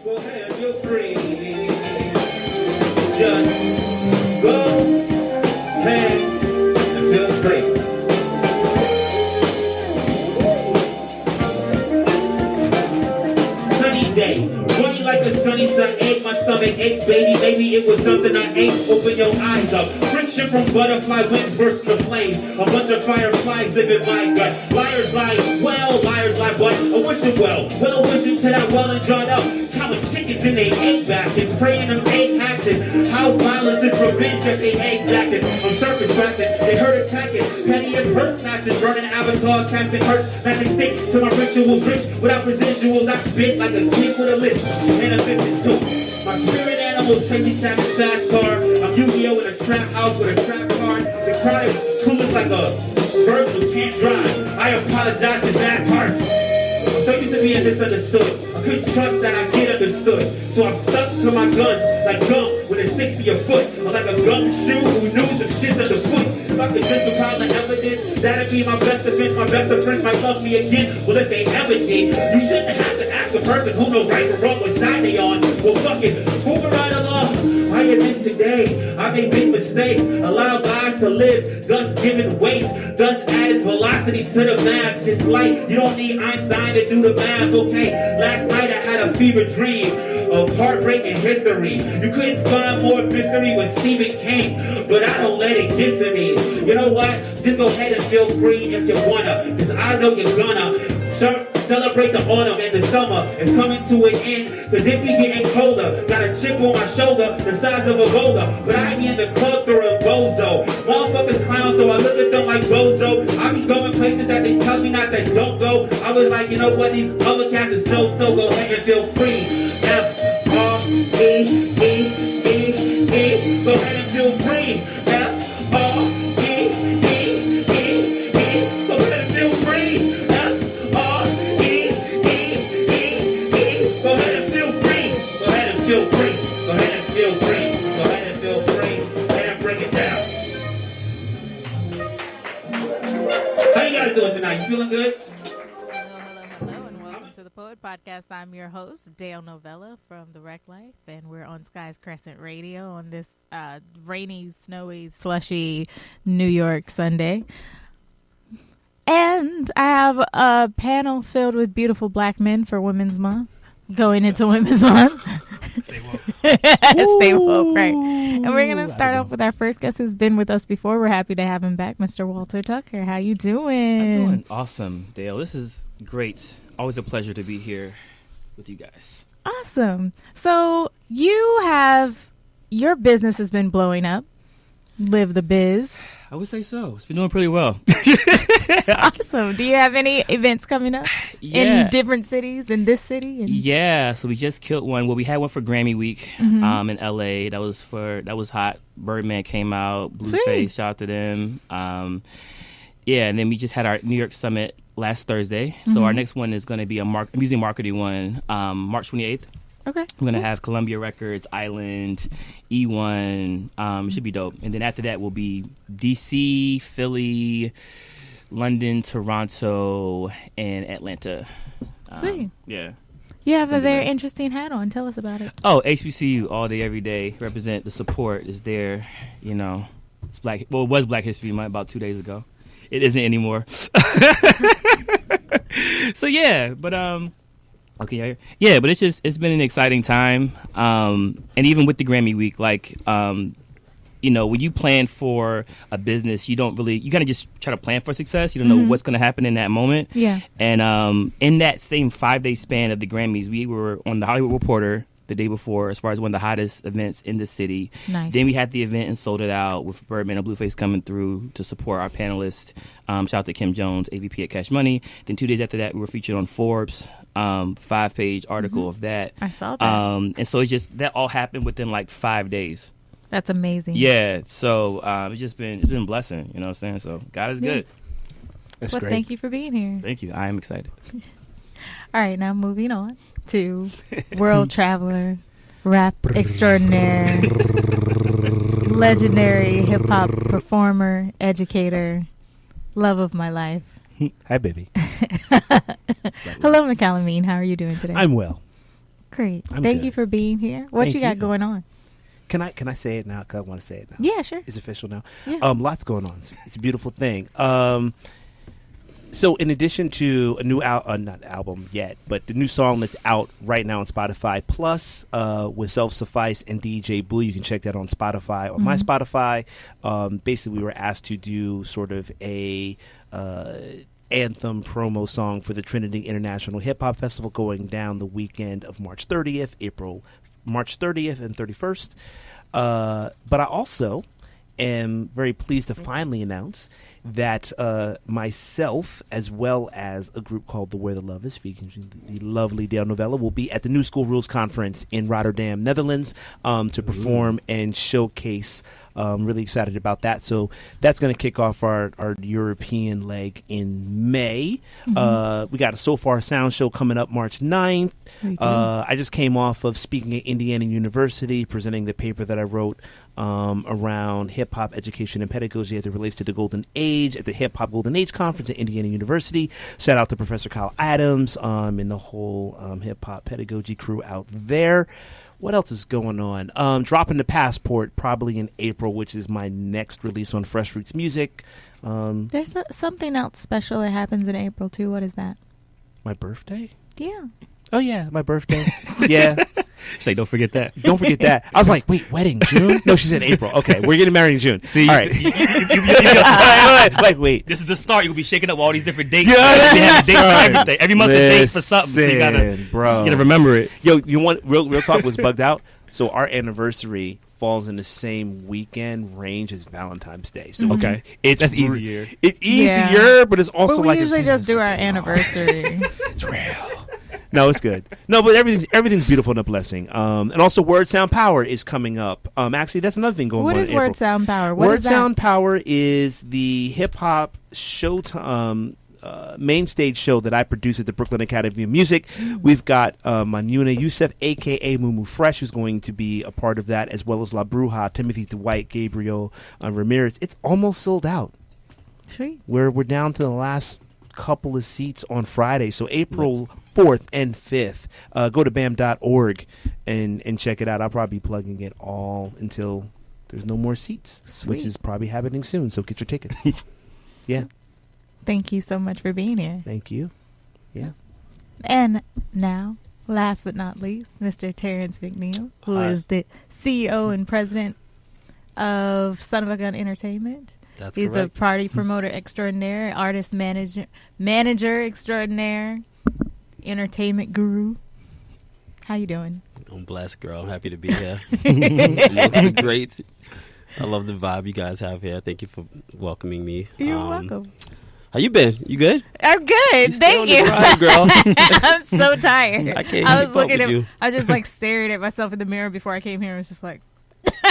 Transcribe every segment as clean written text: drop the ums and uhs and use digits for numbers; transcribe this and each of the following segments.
Go ahead, feel free. Just go ahead and feel free. Sunny day. Funny like a sunny sun egg, my stomach aches, baby. Maybe it was something I ate. Open your eyes up. Friction from butterfly winds burst the flames. A bunch of fireflies live in my gut. Liars lie, well, liars lie, but I wish them well. Well, I wish them to that well and drawn up. Counting chickens in their egg baskets, praying them egg hatches. How violent is revenge that they egg jackets. I'm surface crashing, they hurt attacking. Petty and purse snatching, burning avatars, casting hurts. Magic stick to my ritual rich. Without residuals, I spit like a kid with a list. And a vision too. My spirit animals chasing Chapman fast car. I'm Yu-Gi-Oh! In a trap house with a trap card. The crowd is cool like a bird who can't drive. I apologize to Mass Hearts. I'm so used to being misunderstood. I couldn't trust that I get understood. So I'm stuck to my gun like gum when it sticks to your foot. I'm like a gumshoe who knew some shit underfoot. If I could just compile the evidence, that'd be my best defense. My best of friends might love me again. Well, if they ever did, you shouldn't have to ask a person who knows right or wrong what side they on. Well, fuck it, moving right along. I admit today, I made big mistakes. Allow guys to live, thus giving weight, thus added velocity to the mass. It's like you don't need Einstein to do the math. Okay, last night I had a fever dream of heartbreak and history. You couldn't find more mystery with Stephen King, but I don't let it get to me. You know what? Just go ahead and feel free if you wanna, cause I know you're gonna. Celebrate the autumn and the summer. It's coming to an end, cause it be getting colder. Got a chip on my shoulder, the size of a boulder. But I be in the club throwing bozo. Motherfuckers clown, so I look at them like bozo. I be going places that they tell me not to don't go. I was like, you know what, these other cats are so go ahead and feel free. F-R-E-E-E-E. Go ahead and feel free. F-R-E-E-E-E. Go ahead and feel free. Feel free. Go ahead and feel free. Go ahead and feel free. Go ahead and break it down. How you guys doing tonight? You feeling good? Hello, and welcome to the Poet Podcast. I'm your host, Dale Novella from The Wreck Life, and we're on Sky's Crescent Radio on this rainy, snowy, slushy New York Sunday. And I have a panel filled with beautiful black men for Women's Month. Going into Women's Month. Stay woke. Stay woke, right. And we're going to start off with our first guest who's been with us before. We're happy to have him back, Mr. Walter Tucker. How you doing? I'm doing awesome, Dale. This is great. Always a pleasure to be here with you guys. Awesome. So your business has been blowing up. Live the Biz. I would say so. It's been doing pretty well. Awesome. Do you have any events coming up in different cities, in this city? Yeah. So we just killed one. Well, we had one for Grammy Week in LA. That was hot. Birdman came out. Blueface, shout out to them. And then we just had our New York Summit last Thursday. So our next one is going to be a music marketing one, March 28th. Okay. We're going to have Columbia Records, Island, E1. It should be dope. And then after that will be DC, Philly, London, Toronto, and Atlanta. Sweet. Yeah. You have a very interesting hat on. Tell us about it. Oh, HBCU all day, every day. Represent the support is there. You know, it's it was Black History Month about 2 days ago. It isn't anymore. So yeah, but okay, yeah, but it's been an exciting time, and even with the Grammy Week, when you plan for a business, you kind of just try to plan for success. You don't know what's going to happen in that moment. Yeah. And in that same 5-day span of the Grammys, we were on the Hollywood Reporter the day before as far as one of the hottest events in the city. Nice. Then we had the event and sold it out with Birdman and Blueface coming through to support our panelists. Shout out to Kim Jones, AVP at Cash Money. Then 2 days after that, we were featured on Forbes, 5-page article of that. I saw that. And so that all happened within like 5 days. That's amazing. Yeah. So it's been a blessing. You know what I'm saying? So God is good. That's great. Thank you for being here. Thank you. I am excited. All right, now moving on to world traveler, rap extraordinaire, legendary hip-hop performer, educator, love of my life. Hi, baby. Hello, McCalamine. How are you doing today? I'm well. Great. I'm Thank good. you for being here. What Thank you got you. going on? Can I say it now? Because I want to say it now. Yeah, sure. It's official now. Yeah. Lots going on. It's a beautiful thing. So in addition to a new not album yet, but the new song that's out right now on Spotify, plus with Self Suffice and DJ Boo, you can check that on Spotify or my Spotify. Basically, we were asked to do sort of a anthem promo song for the Trinity International Hip Hop Festival going down the weekend of March 30th and 31st. But I also am very pleased to finally announce that myself, as well as a group called The Where the Love Is, featuring the lovely Dale Novella, will be at the New School Rules Conference in Rotterdam, Netherlands, to perform and showcase. Really excited about that. So that's going to kick off our European leg in May. We got a So Far Sound show coming up March 9th. I just came off of speaking at Indiana University, presenting the paper that I wrote around hip-hop education and pedagogy as it relates to the Golden Age at the Hip-Hop Golden Age Conference at Indiana University. Shout out to Professor Kyle Adams and the whole hip-hop pedagogy crew out there. What else is going on? Dropping the Passport probably in April, which is my next release on Fresh Roots Music. There's something else special that happens in April, too. What is that? My birthday? Yeah. Oh, yeah, my birthday. Yeah. She's like, don't forget that. Don't forget that. I was like, wait, wedding, June? No, she said April. Okay, we're getting married in June. See, all right. Wait. This is the start. You'll be shaking up all these different dates. Yeah, They have a date for everything. Every month's a date for something. So you Listen, bro. gotta remember it. Yo, you want real talk was bugged out? So our anniversary falls in the same weekend range as Valentine's Day. So Okay. it's That's easier. It's easier, Yeah. but it's also But we like usually just do our anniversary. It's real. No, it's good. No, but everything's beautiful and a blessing. And also, Word Sound Power is coming up. Actually, that's another thing going on. What is in April. Word Sound Power? What Word is that? Sound Power is the hip hop show main stage show that I produce at the Brooklyn Academy of Music. We've got Manuna Youssef, a.k.a. Mumu Fresh, who's going to be a part of that, as well as La Bruja, Timothy Dwight, Gabriel Ramirez. It's almost sold out. Sweet. We're down to the last couple of seats on Friday. So April 4th and 5th. Go to bam.org and check it out. I'll probably be plugging it all until there's no more seats, Sweet. which is probably happening soon. So get your tickets. Yeah. Thank you so much for being here. Thank you. Yeah. And now, last but not least, Mr. Terrence McNeil, who Hi. is the CEO and president of Son of a Gun Entertainment. That's He's correct. a party promoter extraordinaire, artist manager extraordinaire, entertainment guru. How you doing? I'm blessed, girl. I'm happy to be here. Amongst the greats. I love the vibe you guys have here. Thank you for welcoming me. You're welcome. How you been? You good? I'm good. Stay Thank on you. the grind, girl. I'm so tired. I can't I was keep up looking with at. you. I was just like staring at myself in the mirror before I came here. I was just like,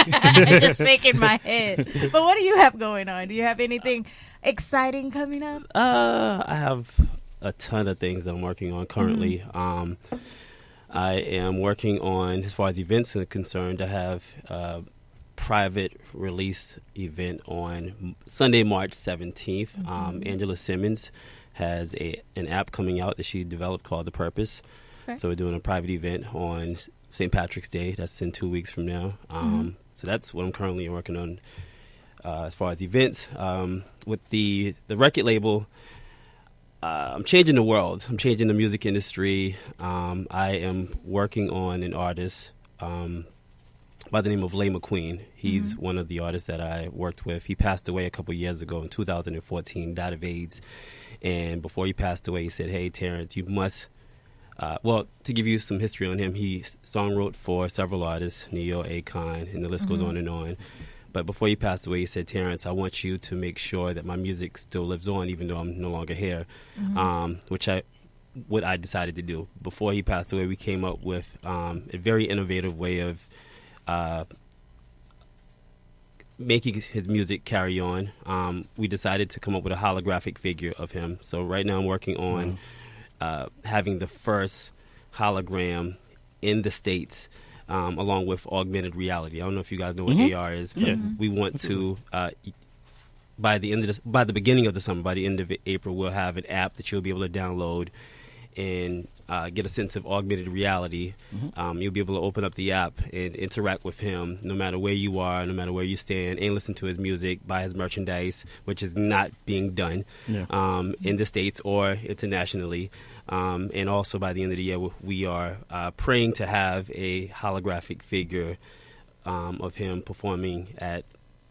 just shaking my head. But what do you have going on? Do you have anything exciting coming up? I have a ton of things that I'm working on currently. I am working on, as far as events are concerned, I have a private release event on Sunday, March 17th. Angela Simmons has an app coming out that she developed called The Purpose. Okay. So we're doing a private event on St. Patrick's Day. That's in 2 weeks from now. So that's what I'm currently working on as far as events. With the record label, I'm changing the world. I'm changing the music industry. I am working on an artist by the name of Lay McQueen. He's one of the artists that I worked with. He passed away a couple years ago in 2014, died of AIDS. And before he passed away, he said, "Hey, Terrence, you must..." Well, to give you some history on him, he song wrote for several artists, Neo, Akon, and the list goes on and on. But before he passed away, he said, "Terrence, I want you to make sure that my music still lives on, even though I'm no longer here," what I decided to do. Before he passed away, we came up with a very innovative way of making his music carry on. We decided to come up with a holographic figure of him. So right now I'm working on having the first hologram in the States, along with augmented reality. I don't know if you guys know what AR is, but we want to, by the beginning of the summer, by the end of April, we'll have an app that you'll be able to download and get a sense of augmented reality. You'll be able to open up the app and interact with him no matter where you are, no matter where you stand, and listen to his music, buy his merchandise, which is not being done in the States or internationally. And also by the end of the year, we are praying to have a holographic figure of him performing at,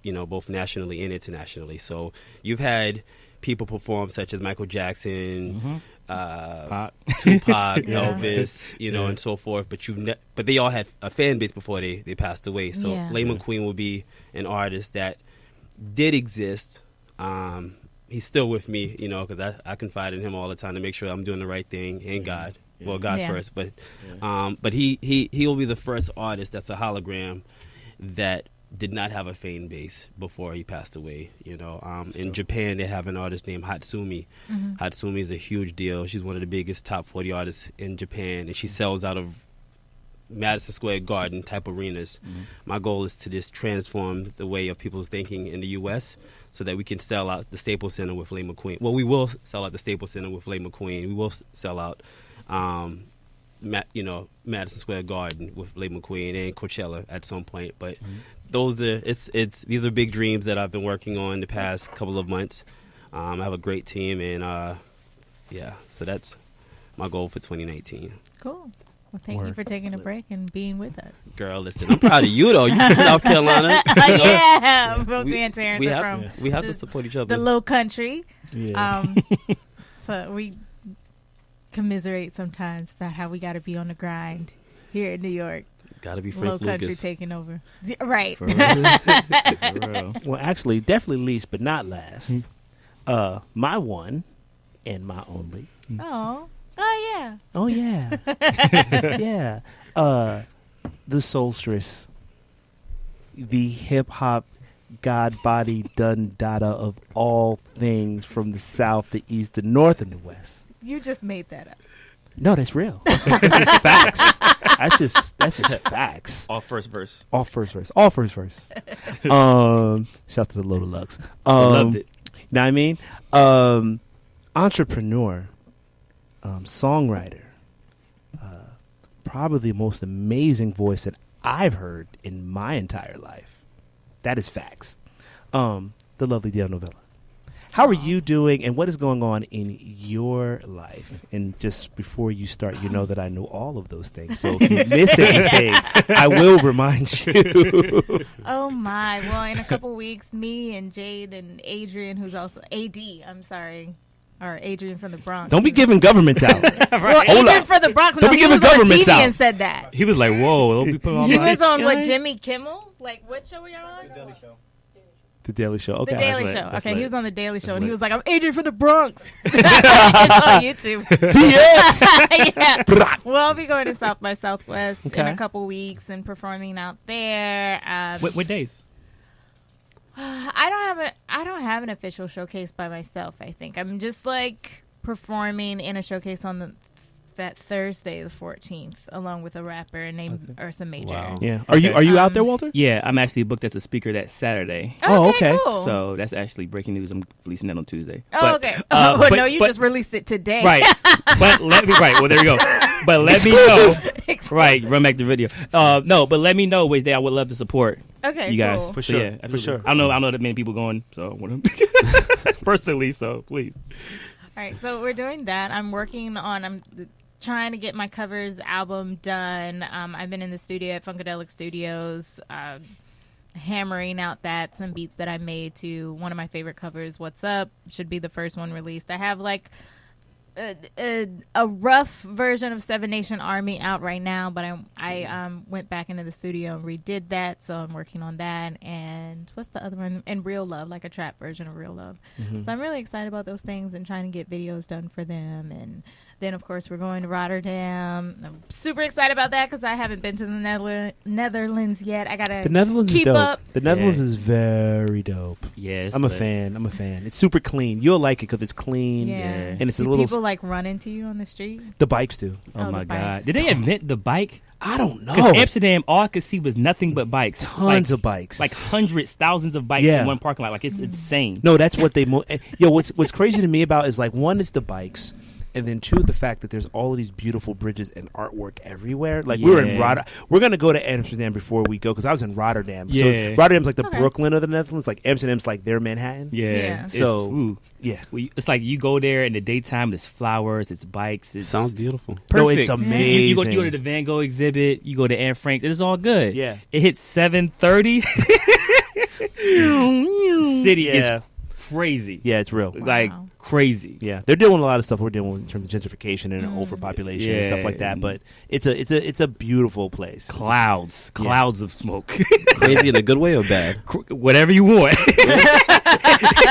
both nationally and internationally. So you've had people perform such as Michael Jackson, Tupac, Elvis, and so forth. But but they all had a fan base before they passed away. So Lay McQueen will be an artist that did exist. He's still with me, because I confide in him all the time to make sure I'm doing the right thing and God. Well, God first, but he will be the first artist that's a hologram that did not have a fan base before he passed away. In Japan, they have an artist named Hatsumi. Hatsumi is a huge deal. She's one of the biggest top 40 artists in Japan, and she sells out of Madison Square Garden type arenas. My goal is to just transform the way of people's thinking in the U.S. so that we can sell out the Staples Center with Lay McQueen. Well, we will sell out the Staples Center with Lay McQueen. We will sell out, Madison Square Garden with Lay McQueen and Coachella at some point. But these are big dreams that I've been working on the past couple of months. I have a great team, and so that's my goal for 2019. Cool. Well, thank you for taking a break and being with us. Girl, listen, I'm proud of you, though. You're from South Carolina. Both me and Terrence are from we have to support each other. The low country. Yeah. So we commiserate sometimes about how we got to be on the grind here in New York. Got to be Frank Lucas. Low country taking over. Right. For real. Well, actually, definitely least but not last. My one and my only. Oh, yeah. Oh, yeah. Yeah. The Soulstress. The hip-hop God-body dun-dada of all things from the South, the East, the North, and the West. You just made that up. No, that's real. That's just facts. That's just facts. All first verse. All first verse. Shout out to the Low Deluxe. Loved it. You know what I mean? Entrepreneur, songwriter, probably the most amazing voice that I've heard in my entire life. That is facts. The lovely Dale Novella. How are you doing, and what is going on in your life? And just before you start, you know that I know all of those things. So if you miss anything, I will remind you. Oh, my. Well, in a couple weeks, me and Jade and Adrian, who's also or Adrian from the Bronx. Don't be giving governments out. Well, Adrian from the Bronx. Don't be giving governments out. And said that. He was like, whoa, don't be putting on He my was on, what, Jimmy Kimmel? Like, what show were you on? The Daily Show. The Daily Show. Okay. The Daily lit. Show. That's Okay, lit. he was on the Daily Show, That's and he lit. was like, "I'm Adrian from the Bronx." It's on YouTube. Yes. Yeah. Well, I'll be going to South by Southwest in Okay. a couple weeks and performing out there. What days? I don't have an official showcase by myself. I think I'm just like performing in a showcase on that Thursday, the 14th, along with a rapper named Ursa Major. Wow. Yeah. Are you out there, Walter? Yeah, I'm actually booked as a speaker that Saturday. Oh, okay. Cool. So that's actually breaking news. I'm releasing that on Tuesday. Oh, okay. No, you just released it today. Right. But well, there you go. But let me know. Right, run back the video. No, but let me know which day I would love to support Okay, you guys. cool. For So, sure. yeah, For absolutely. sure. I know that many people going, so I want to personally, so please. All right, so we're doing that. I'm trying to get my covers album done. I've been in the studio at Funkadelic Studios, hammering out some beats that I made to one of my favorite covers, What's Up. Should be the first one released. I have like a rough version of Seven Nation Army out right now, but I went back into the studio and redid that, so I'm working on that. And what's the other one? And Real Love, like a trap version of Real Love. So I'm really excited about those things and trying to get videos done for them. And then, of course, we're going to Rotterdam. I'm super excited about that because I haven't been to the Netherlands yet. I gotta The Netherlands keep is dope. up. The Netherlands Yeah. is very dope. Yes. I'm a fan. It's super clean. You'll like it because it's clean. Yeah. Yeah. And it's a Do little. people like run into you on the street? The bikes do. Oh Oh, my the God. bikes. Did they invent the bike? I don't know. Because Amsterdam, all I could see was nothing but bikes. Tons of bikes. Like hundreds, thousands of bikes Yeah. in one parking lot. Like, it's insane. No, that's what they. Yo, what's crazy to me about is like one is the bikes, and then 2, the fact that there's all of these beautiful bridges and artwork everywhere. Like we were in we're gonna go to Amsterdam before we go because I was in Rotterdam. Yeah. So Rotterdam's like the Brooklyn of the Netherlands. Like Amsterdam's like their Manhattan. Yeah. So yeah, it's like you go there in the daytime. There's flowers. It's bikes. It Sounds beautiful. perfect. No, it's amazing. You go to the Van Gogh exhibit. You go to Anne Frank's. It's all good. Yeah. It hits 7:30. City Yeah. is crazy. Yeah, it's real. Like Wow. crazy. Yeah, they're doing a lot of stuff we're doing in terms of gentrification and overpopulation and stuff like that. Yeah. But it's a beautiful place. Clouds of smoke. Crazy in a good way or bad? Whatever you want.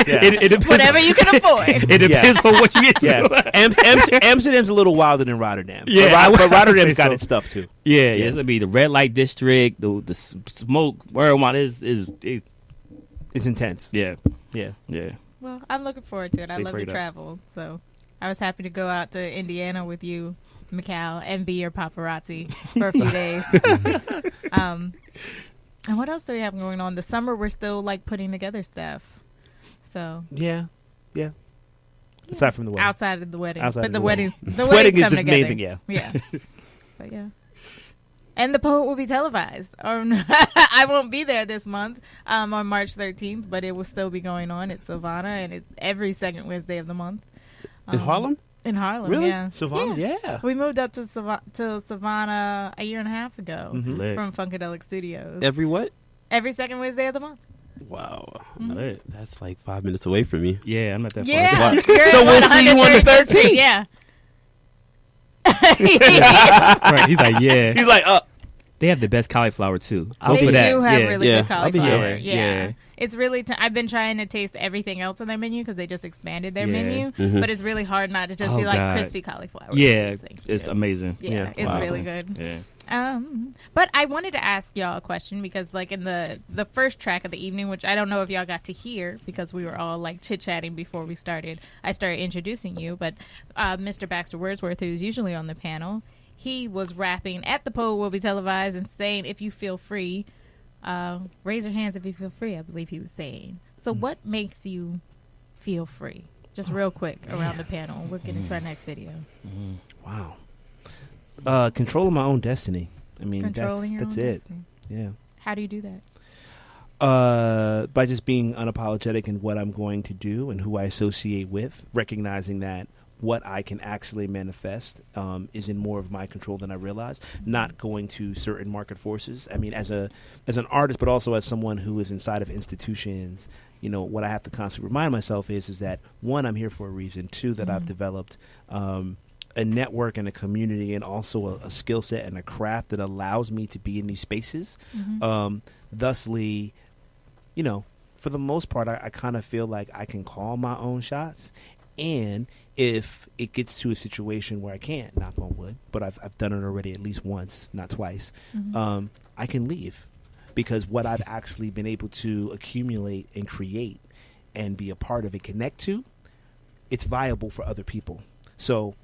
It depends. Whatever you can afford. It depends on what you get to. Yeah, Amsterdam's a little wilder than Rotterdam. Yeah, but Rotterdam's say got so. its stuff too. Yeah, it's gonna be the red light district, the smoke. Where is It's intense. yeah. Yeah. Well, I'm looking forward to it. I Stay love to prayed up. travel, so I was happy to go out to Indiana with you, Mikal, and be your paparazzi for a few days. And what else do we have going on? The summer, we're still like putting together stuff. So Yeah. Aside from the wedding. outside of the wedding, Outside but of the the wedding, wedding. the Wedding wedding's is the coming main together. thing, yeah. Yeah, but yeah. And the poet will be televised. I won't be there this month on March 13th, but it will still be going on at Savannah, and it's every second Wednesday of the month. In Harlem? In Harlem, Really? yeah. Savannah? Yeah. We moved up to Savannah a year and a half ago Lit. from Funkadelic Studios. Every what? Every second Wednesday of the month. Wow. Lit. That's like 5 minutes away from me. Yeah, I'm not that Yeah. far. You're So at we'll see you on the 135th Street, 13th. Yeah. Right, he's like, yeah. He's like, They have the best cauliflower too. I'll Go They for that. do have yeah. really Yeah, good I'll be cauliflower. here. Yeah. Yeah. It's really, I've been trying to taste everything else on their menu because they just expanded their Yeah. menu. Mhm. But it's really hard not to just Oh, be like God. crispy cauliflower. Yeah, Thank it's you. amazing. Yeah, Yeah. it's Wow. really good. Yeah. But I wanted to ask y'all a question because, like, in the first track of the evening, which I don't know if y'all got to hear because we were all like chit chatting before we started. I started introducing you, but Mr. Baxter Wordsworth, who's usually on the panel, he was rapping at the Poet Will Be Televised and saying, "If you feel free, raise your hands if you feel free." I believe he was saying. So, what makes you feel free? Just real quick around the panel. We'll get into our next video. wow. Controlling my own destiny. I mean, Controlling your that's own it. destiny. Yeah. How do you do that? By just being unapologetic in what I'm going to do and who I associate with, recognizing that what I can actually manifest is in more of my control than I realize. Not going to certain market forces. I mean, as an artist, but also as someone who is inside of institutions, you know, what I have to constantly remind myself is that one, I'm here for a reason. Two, that I've developed a network and a community and also a skill set and a craft that allows me to be in these spaces. Thusly, you know, for the most part, I kind of feel like I can call my own shots. And if it gets to a situation where I can't, knock on wood, but I've done it already at least once, not twice, I can leave. Because what I've actually been able to accumulate and create and be a part of and connect to, it's viable for other people. So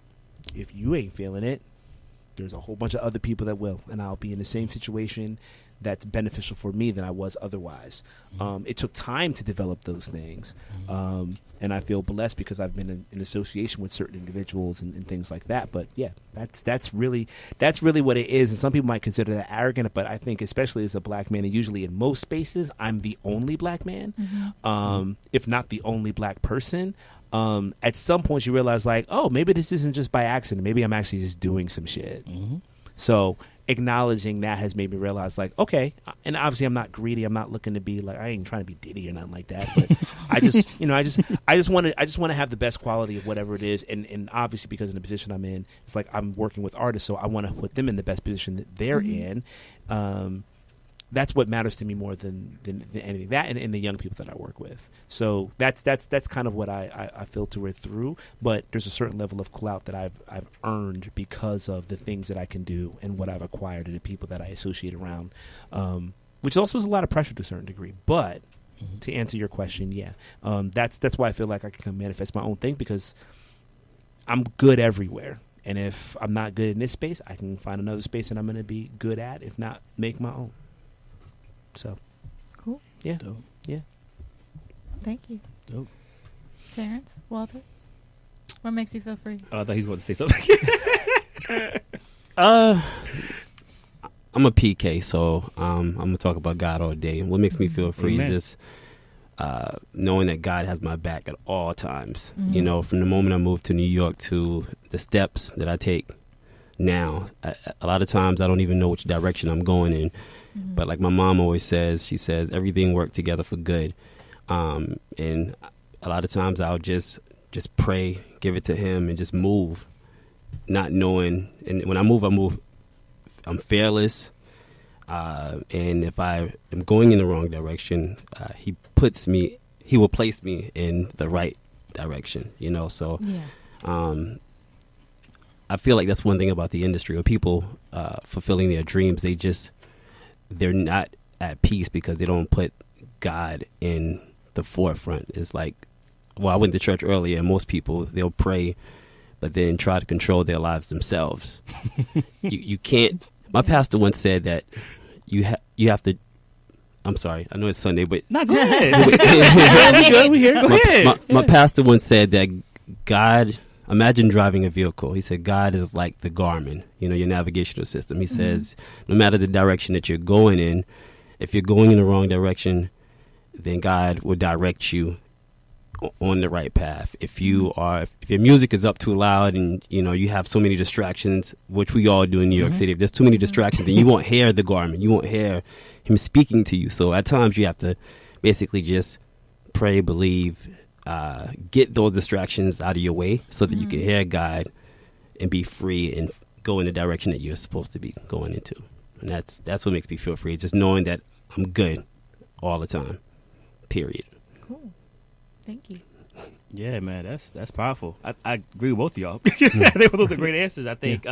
if you ain't feeling it, there's a whole bunch of other people that will, and I'll be in the same situation that's beneficial for me than I was otherwise. It took time to develop those things, and I feel blessed because I've been in association with certain individuals and things like that. But yeah, that's really what it is. And some people might consider that arrogant, but I think especially as a black man, and usually in most spaces, I'm the only black man, if not the only black person. At some point you realize like, oh, maybe this isn't just by accident. Maybe I'm actually just doing some shit. So acknowledging that has made me realize like, okay, and obviously I'm not greedy. I'm not looking to be like, I ain't trying to be Diddy or nothing like that. But I just want to have the best quality of whatever it is. And obviously because of the position I'm in, it's like I'm working with artists. So I want to put them in the best position that they're in. That's what matters to me more than anything. That and the young people that I work with. So that's kind of what I filter it through. But there's a certain level of clout that I've earned because of the things that I can do and what I've acquired and the people that I associate around, which also is a lot of pressure to a certain degree. But to answer your question, yeah, that's why I feel like I can manifest my own thing because I'm good everywhere. And if I'm not good in this space, I can find another space that I'm going to be good at. If not, make my own. So, Cool. yeah, Dope. yeah. Thank you. Dope. Terrence, Walter. What makes you feel free? Oh, I thought he was going to say something. I'm a PK, so I'm gonna talk about God all day. What makes me feel free Amen. is just knowing that God has my back at all times. You know, from the moment I moved to New York to the steps that I take now, a lot of times I don't even know which direction I'm going in. But like my mom always says, she says everything worked together for good. And a lot of times I'll just pray, give it to Him, and just move, not knowing. And when I move, I'm fearless. And if I am going in the wrong direction, He will place me in the right direction, you know? So, I feel like that's one thing about the industry, or people, fulfilling their dreams. They're not at peace because they don't put God in the forefront. It's like, well, I went to church earlier, and most people, they'll pray, but then try to control their lives themselves. You can't. My pastor once said that you have to. I'm sorry, I know it's Sunday, but No, go ahead. We here. Go ahead. my pastor once said that God. Imagine driving a vehicle. He said God is like the Garmin, you know, your navigational system. He says no matter the direction that you're going in, if you're going in the wrong direction, then God will direct you on the right path. If your music is up too loud and, you know, you have so many distractions, which we all do in New York City, if there's too many distractions, then you won't hear the Garmin. You won't hear Him speaking to you. So at times you have to basically just pray, believe, get those distractions out of your way so that you can hear God and be free and go in the direction that you're supposed to be going into. And that's what makes me feel free, just knowing that I'm good all the time, period. Cool. Thank you. Yeah, man, that's powerful. I agree with both of y'all. I think those are great answers. I think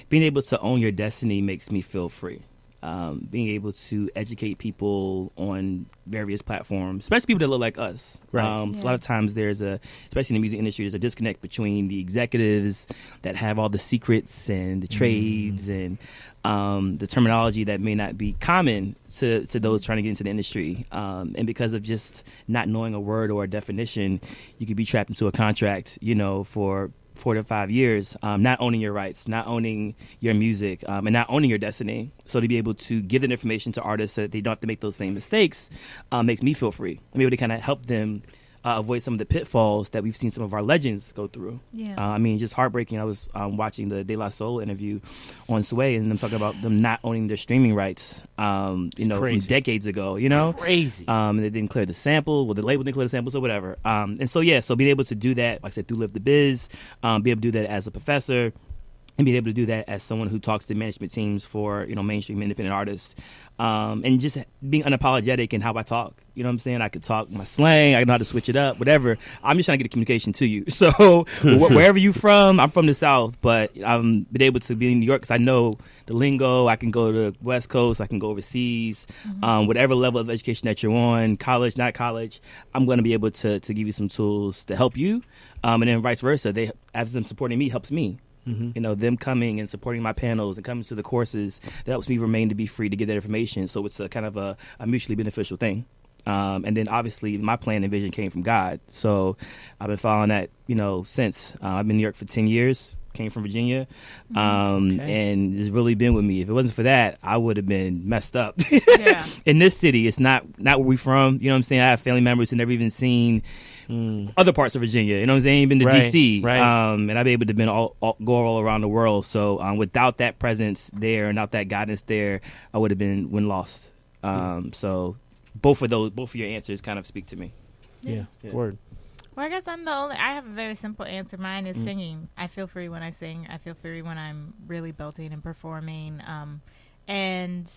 being able to own your destiny makes me feel free. Being able to educate people on various platforms, especially people that look like us. Right. So a lot of times especially in the music industry, there's a disconnect between the executives that have all the secrets and the trades and the terminology that may not be common to those trying to get into the industry. And because of just not knowing a word or a definition, you could be trapped into a contract, you know, for 4 to 5 years, not owning your rights, not owning your music, and not owning your destiny. So to be able to give that information to artists so that they don't have to make those same mistakes makes me feel free. I'm able to kind of help them avoid some of the pitfalls that we've seen some of our legends go through. Yeah. I mean, just heartbreaking. I was watching the De La Soul interview on Sway, and them talking about them not owning their streaming rights, you know, from decades ago, you know? Crazy. And they didn't clear the sample, well, the label didn't clear the samples or whatever. And so being able to do that, like I said, through Live the Biz, be able to do that as a professor, and being able to do that as someone who talks to management teams for, you know, mainstream independent artists, and just being unapologetic in how I talk. You know what I'm saying? I could talk my slang, I know how to switch it up, whatever. I'm just trying to get a communication to you. So wherever you from, I'm from the South, but I'm been able to be in New York because I know the lingo. I can go to the West Coast, I can go overseas, whatever level of education that you're on, college, not college, I'm going to be able to give you some tools to help you, and then vice versa. As them supporting me helps me. You know, them coming and supporting my panels and coming to the courses, that helps me remain to be free to get that information. So it's a kind of a mutually beneficial thing. And then obviously my plan and vision came from God. So I've been following that, you know, since. I've been in New York for 10 years, came from Virginia, and it's really been with me. If it wasn't for that, I would have been messed up. Yeah. In this city, it's not where we from. You know what I'm saying? I have family members who never even seen other parts of Virginia. You know what I'm saying? Been to D.C. Right. And I've been able to go all around the world. So without that presence there and without that guidance there, I would have been lost. So both of your answers kind of speak to me. Yeah. Word. Well, I guess I have a very simple answer. Mine is singing. I feel free when I sing. I feel free when I'm really belting and performing. And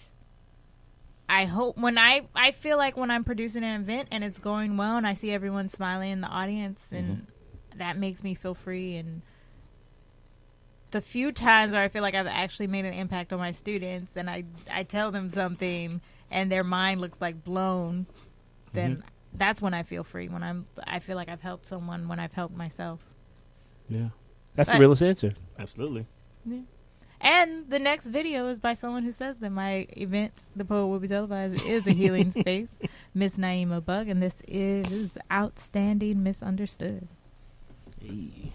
I hope I feel like when I'm producing an event and it's going well and I see everyone smiling in the audience, and that makes me feel free. And the few times where I feel like I've actually made an impact on my students and I tell them something and their mind looks like blown, then that's when I feel free. When I feel like I've helped someone, when I've helped myself. Yeah. That's the realest answer. Absolutely. Yeah. And the next video is by someone who says that my event, The Poet Will Be Televised, is a healing space, Miss Naima Bug, and this is Outstanding Misunderstood. Hey.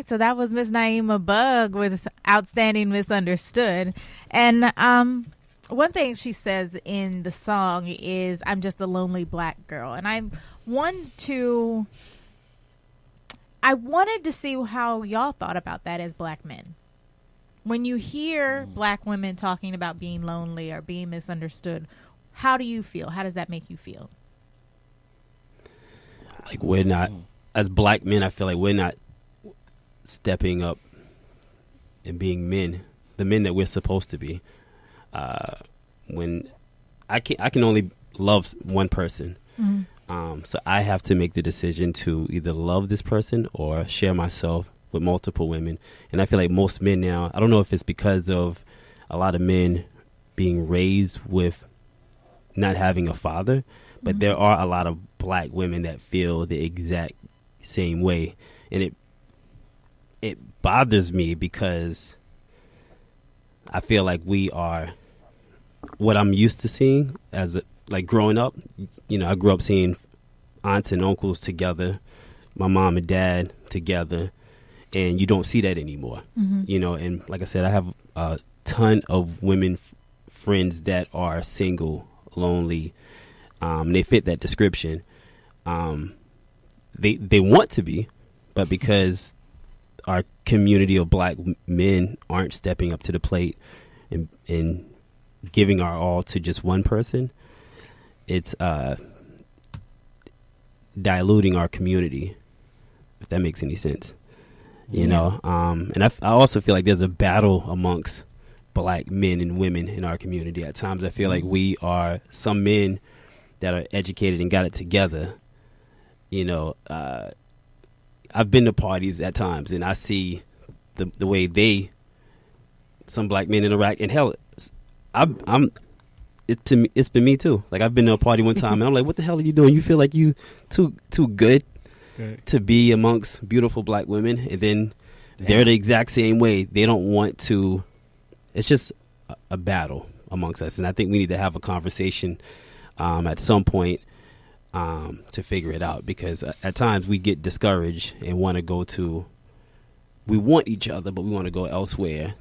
So that was Miss Naima Bug with Outstanding Misunderstood. And one thing she says in the song is, I'm just a lonely black girl. And I wanted to see how y'all thought about that as black men. When you hear black women talking about being lonely or being misunderstood, how do you feel? How does that make you feel? Like, we're not, as black men, I feel like we're not stepping up and being men, the men that we're supposed to be. When I can only love one person. Mm-hmm. So I have to make the decision to either love this person or share myself with multiple women. And I feel like most men now, I don't know if it's because of a lot of men being raised with not having a father, but there are a lot of black women that feel the exact same way. And it bothers me because I feel like we are what I'm used to seeing as like growing up. You know, I grew up seeing aunts and uncles together, my mom and dad together, and you don't see that anymore. Mm-hmm. You know, and like I said, I have a ton of women friends that are single, lonely. They fit that description. They want to be, but because our community of black men aren't stepping up to the plate and giving our all to just one person, it's diluting our community, if that makes any sense. You know, and I also feel like there's a battle amongst black men and women in our community. At times I feel like we are some men that are educated and got it together. You know, I've been to parties at times and I see the way some black men interact, and hell, it's been me too. Like, I've been to a party one time and I'm like, what the hell are you doing? You feel like you too good to be amongst beautiful black women, and then they're the exact same way. They don't want to it's just a battle amongst us, and I think we need to have a conversation at some point to figure it out, because at times we get discouraged and want to go to. We want each other, but we want to go elsewhere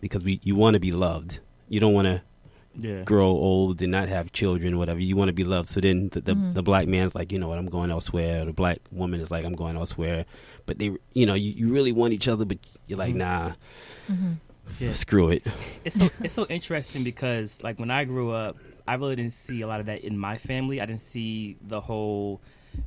because you want to be loved. You don't want to grow old and not have children, whatever. You want to be loved. So then the black man's like, you know what, I'm going elsewhere. The black woman is like, I'm going elsewhere. But they, you really want each other, but you're like, nah, screw it. It's so interesting because like when I grew up, I really didn't see a lot of that in my family. I didn't see the whole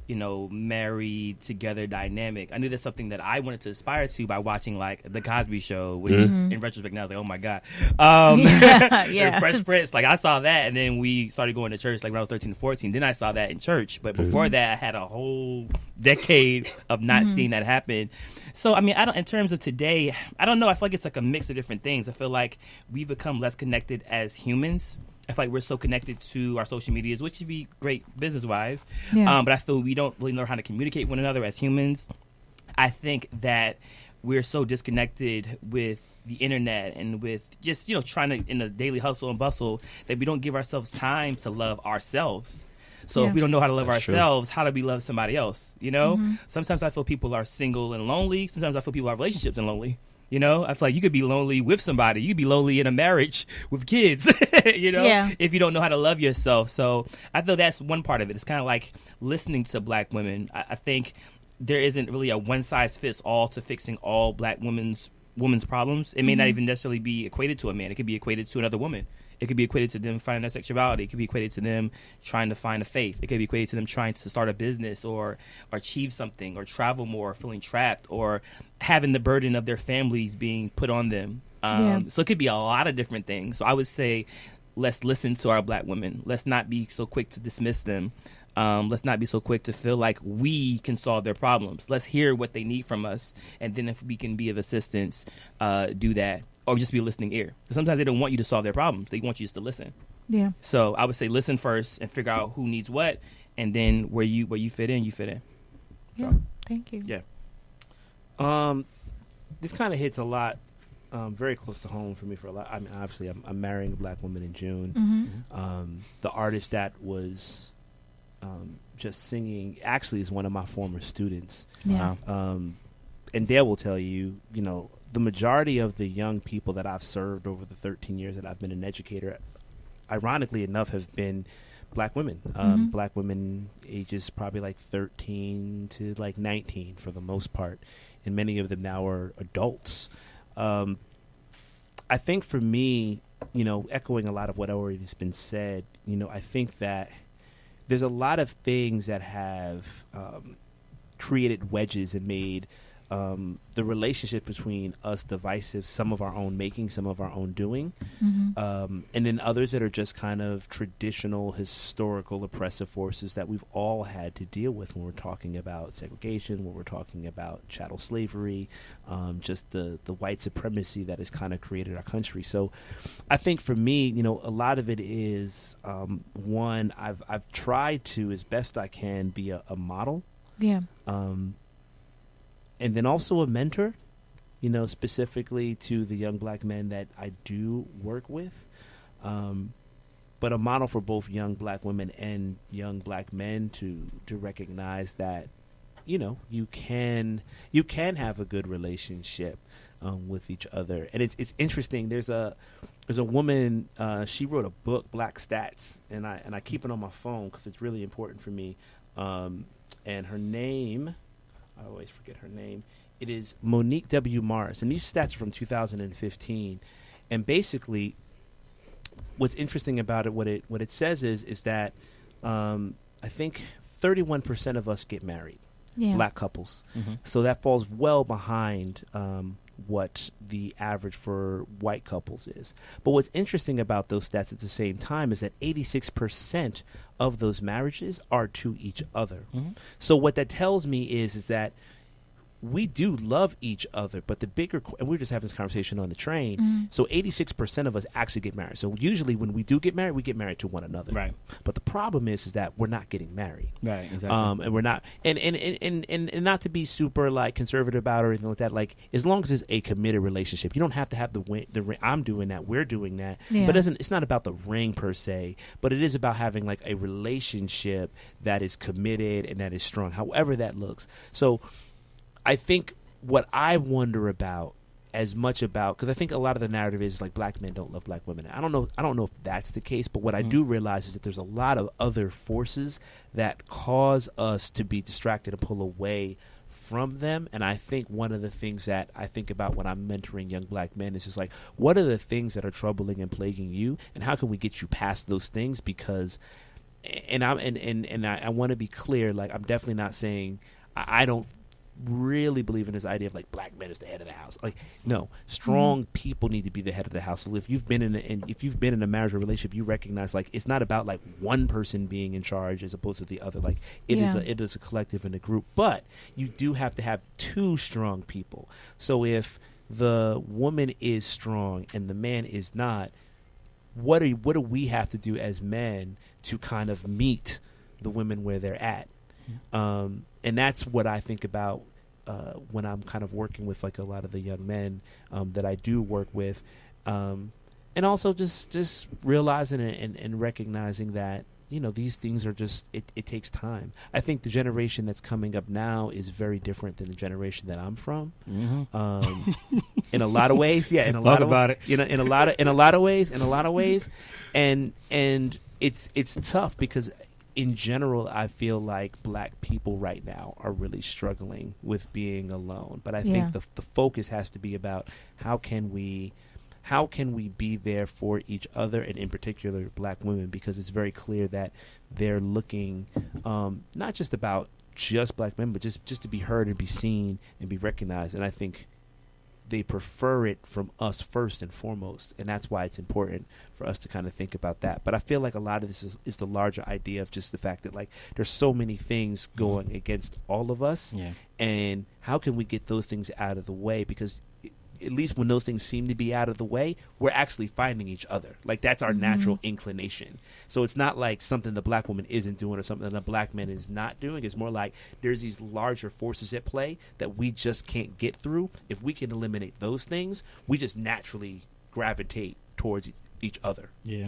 married together dynamic. I knew that's something that I wanted to aspire to by watching like The Cosby Show, which in retrospect now I was like, oh my God. Fresh Prince, like I saw that, and then we started going to church like when I was 13 to 14. Then I saw that in church, but before that I had a whole decade of not seeing that happen. So I mean, in terms of today, I don't know, I feel like it's like a mix of different things. I feel like we've become less connected as humans. I feel like we're so connected to our social medias, which would be great business-wise. But I feel we don't really know how to communicate with one another as humans. I think that we're so disconnected with the internet and with just, trying to, in the daily hustle and bustle, that we don't give ourselves time to love ourselves. So if we don't know how to love ourselves, how do we love somebody else? Sometimes I feel people are single and lonely. Sometimes I feel people have relationships and lonely. I feel like you could be lonely with somebody. You could be lonely in a marriage with kids, if you don't know how to love yourself. So I feel that's one part of it. It's kind of like listening to black women. I think there isn't really a one-size-fits-all to fixing all black women's problems. It may not even necessarily be equated to a man. It could be equated to another woman. It could be equated to them finding their sexuality. It could be equated to them trying to find a faith. It could be equated to them trying to start a business or achieve something or travel more, or feeling trapped, or having the burden of their families being put on them. So it could be a lot of different things. So I would say let's listen to our black women. Let's not be so quick to dismiss them. Let's not be so quick to feel like we can solve their problems. Let's hear what they need from us. And then if we can be of assistance, do that. Or just be a listening ear. Sometimes they don't want you to solve their problems. They want you just to listen. Yeah. So I would say listen first and figure out who needs what, and then where you fit in, you fit in. Yeah. Thank you. Yeah. This kind of hits a lot, very close to home for me for a lot. I mean, obviously, I'm marrying a black woman in June. The artist that was just singing actually is one of my former students. Yeah. And Dale will tell you, the majority of the young people that I've served over the 13 years that I've been an educator, ironically enough, have been black women. Black women ages probably like 13 to like 19 for the most part. And many of them now are adults. I think for me, echoing a lot of what already has been said, I think that there's a lot of things that have created wedges and made the relationship between us divisive, some of our own making, some of our own doing, and then others that are just kind of traditional, historical, oppressive forces that we've all had to deal with when we're talking about segregation, when we're talking about chattel slavery, just the white supremacy that has kind of created our country. So I think for me, a lot of it is, one, I've tried to, as best I can, be a model. Yeah. And then also a mentor, specifically to the young black men that I do work with, but a model for both young black women and young black men to recognize that, you can have a good relationship with each other. And it's interesting. There's a woman. She wrote a book, Black Stats, and I keep it on my phone because it's really important for me. And her name. I always forget her name. It is Monique W. Morris. And these stats are from 2015. And basically, what's interesting about it, what it says is that I think 31% of us get married, black couples. So that falls well behind what the average for white couples is. But what's interesting about those stats at the same time is that 86% of those marriages are to each other. So what that tells me is that we do love each other, but the bigger, and we were just having this conversation on the train. So 86% of us actually get married. So usually when we do get married, we get married to one another. Right. But the problem is that we're not getting married. Right. Exactly. And we're not, and not to be super like conservative about it or anything like that. Like as long as it's a committed relationship, you don't have to have the ring. I'm doing that. We're doing that. Yeah. But it's not about the ring per se. But it is about having like a relationship that is committed and that is strong, however that looks. So I think what I wonder about as much about, because I think a lot of the narrative is like black men don't love black women. I don't know if that's the case, but what I do realize is that there's a lot of other forces that cause us to be distracted and pull away from them. And I think one of the things that I think about when I'm mentoring young black men is just like, what are the things that are troubling and plaguing you, and how can we get you past those things? Because, and I want to be clear, like I'm definitely not saying I don't really believe in this idea of like black men is the head of the house. Like, no, strong people need to be the head of the house. So if you've been in a marriage or relationship, you recognize like it's not about like one person being in charge as opposed to the other. Like it is a collective and a group, but you do have to have two strong people. So if the woman is strong and the man is not, what do we have to do as men to kind of meet the women where they're at? And that's what I think about when I'm kind of working with like a lot of the young men that I do work with, and also just realizing and recognizing that these things are just it takes time. I think the generation that's coming up now is very different than the generation that I'm from. In a lot of ways, in a lot of ways, and it's tough because in general, I feel like black people right now are really struggling with being alone. But I think the focus has to be about how can we be there for each other, and in particular black women, because it's very clear that they're looking not just about just black men, but just to be heard and be seen and be recognized. And I think they prefer it from us first and foremost, and that's why it's important for us to kind of think about that. But I feel like a lot of this is the larger idea of just the fact that like there's so many things going against all of us, and how can we get those things out of the way? Because at least when those things seem to be out of the way, we're actually finding each other. Like that's our natural inclination. So it's not like something the black woman isn't doing or something the black man is not doing. It's more like there's these larger forces at play that we just can't get through. If we can eliminate those things, we just naturally gravitate towards each other. Yeah.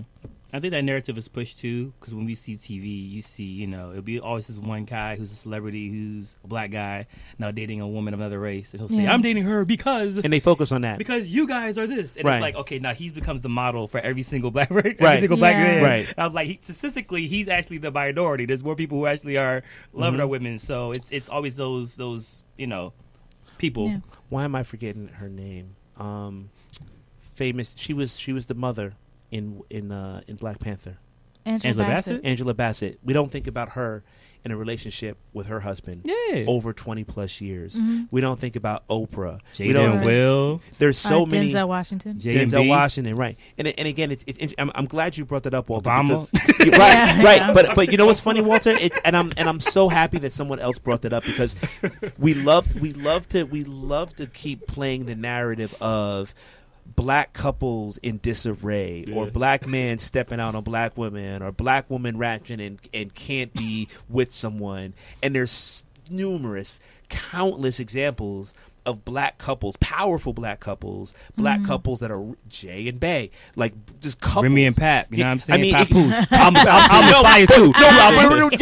I think that narrative is pushed too, because when we see TV, you see, it'll be always this one guy who's a celebrity, who's a black guy, now dating a woman of another race. And he'll say, I'm dating her because... And they focus on that. Because you guys are this. And it's like, okay, now he becomes the model for every single black man. Right. I'm like, statistically, he's actually the minority. There's more people who actually are loving our women. So it's always those people. Yeah. Why am I forgetting her name? Famous. She was the mother in Black Panther. Angela Bassett? Angela Bassett. We don't think about her in a relationship with her husband over 20 plus years. We don't think about Oprah. Jaden Will. There's so many. Denzel Washington. Denzel Washington, right? And again, I'm glad you brought that up, Walter. Obama. Because, right. But you know what's funny, Walter? And I'm so happy that someone else brought that up, because we love to keep playing the narrative of black couples in disarray, or black men stepping out on black women, or black woman ratcheting and can't be with someone. And there's countless examples of black couples, powerful black couples, black couples that are Jay and Bay, like just couples. Remy and Pat, you know what I'm saying? I mean, Papoose. I'm fire too.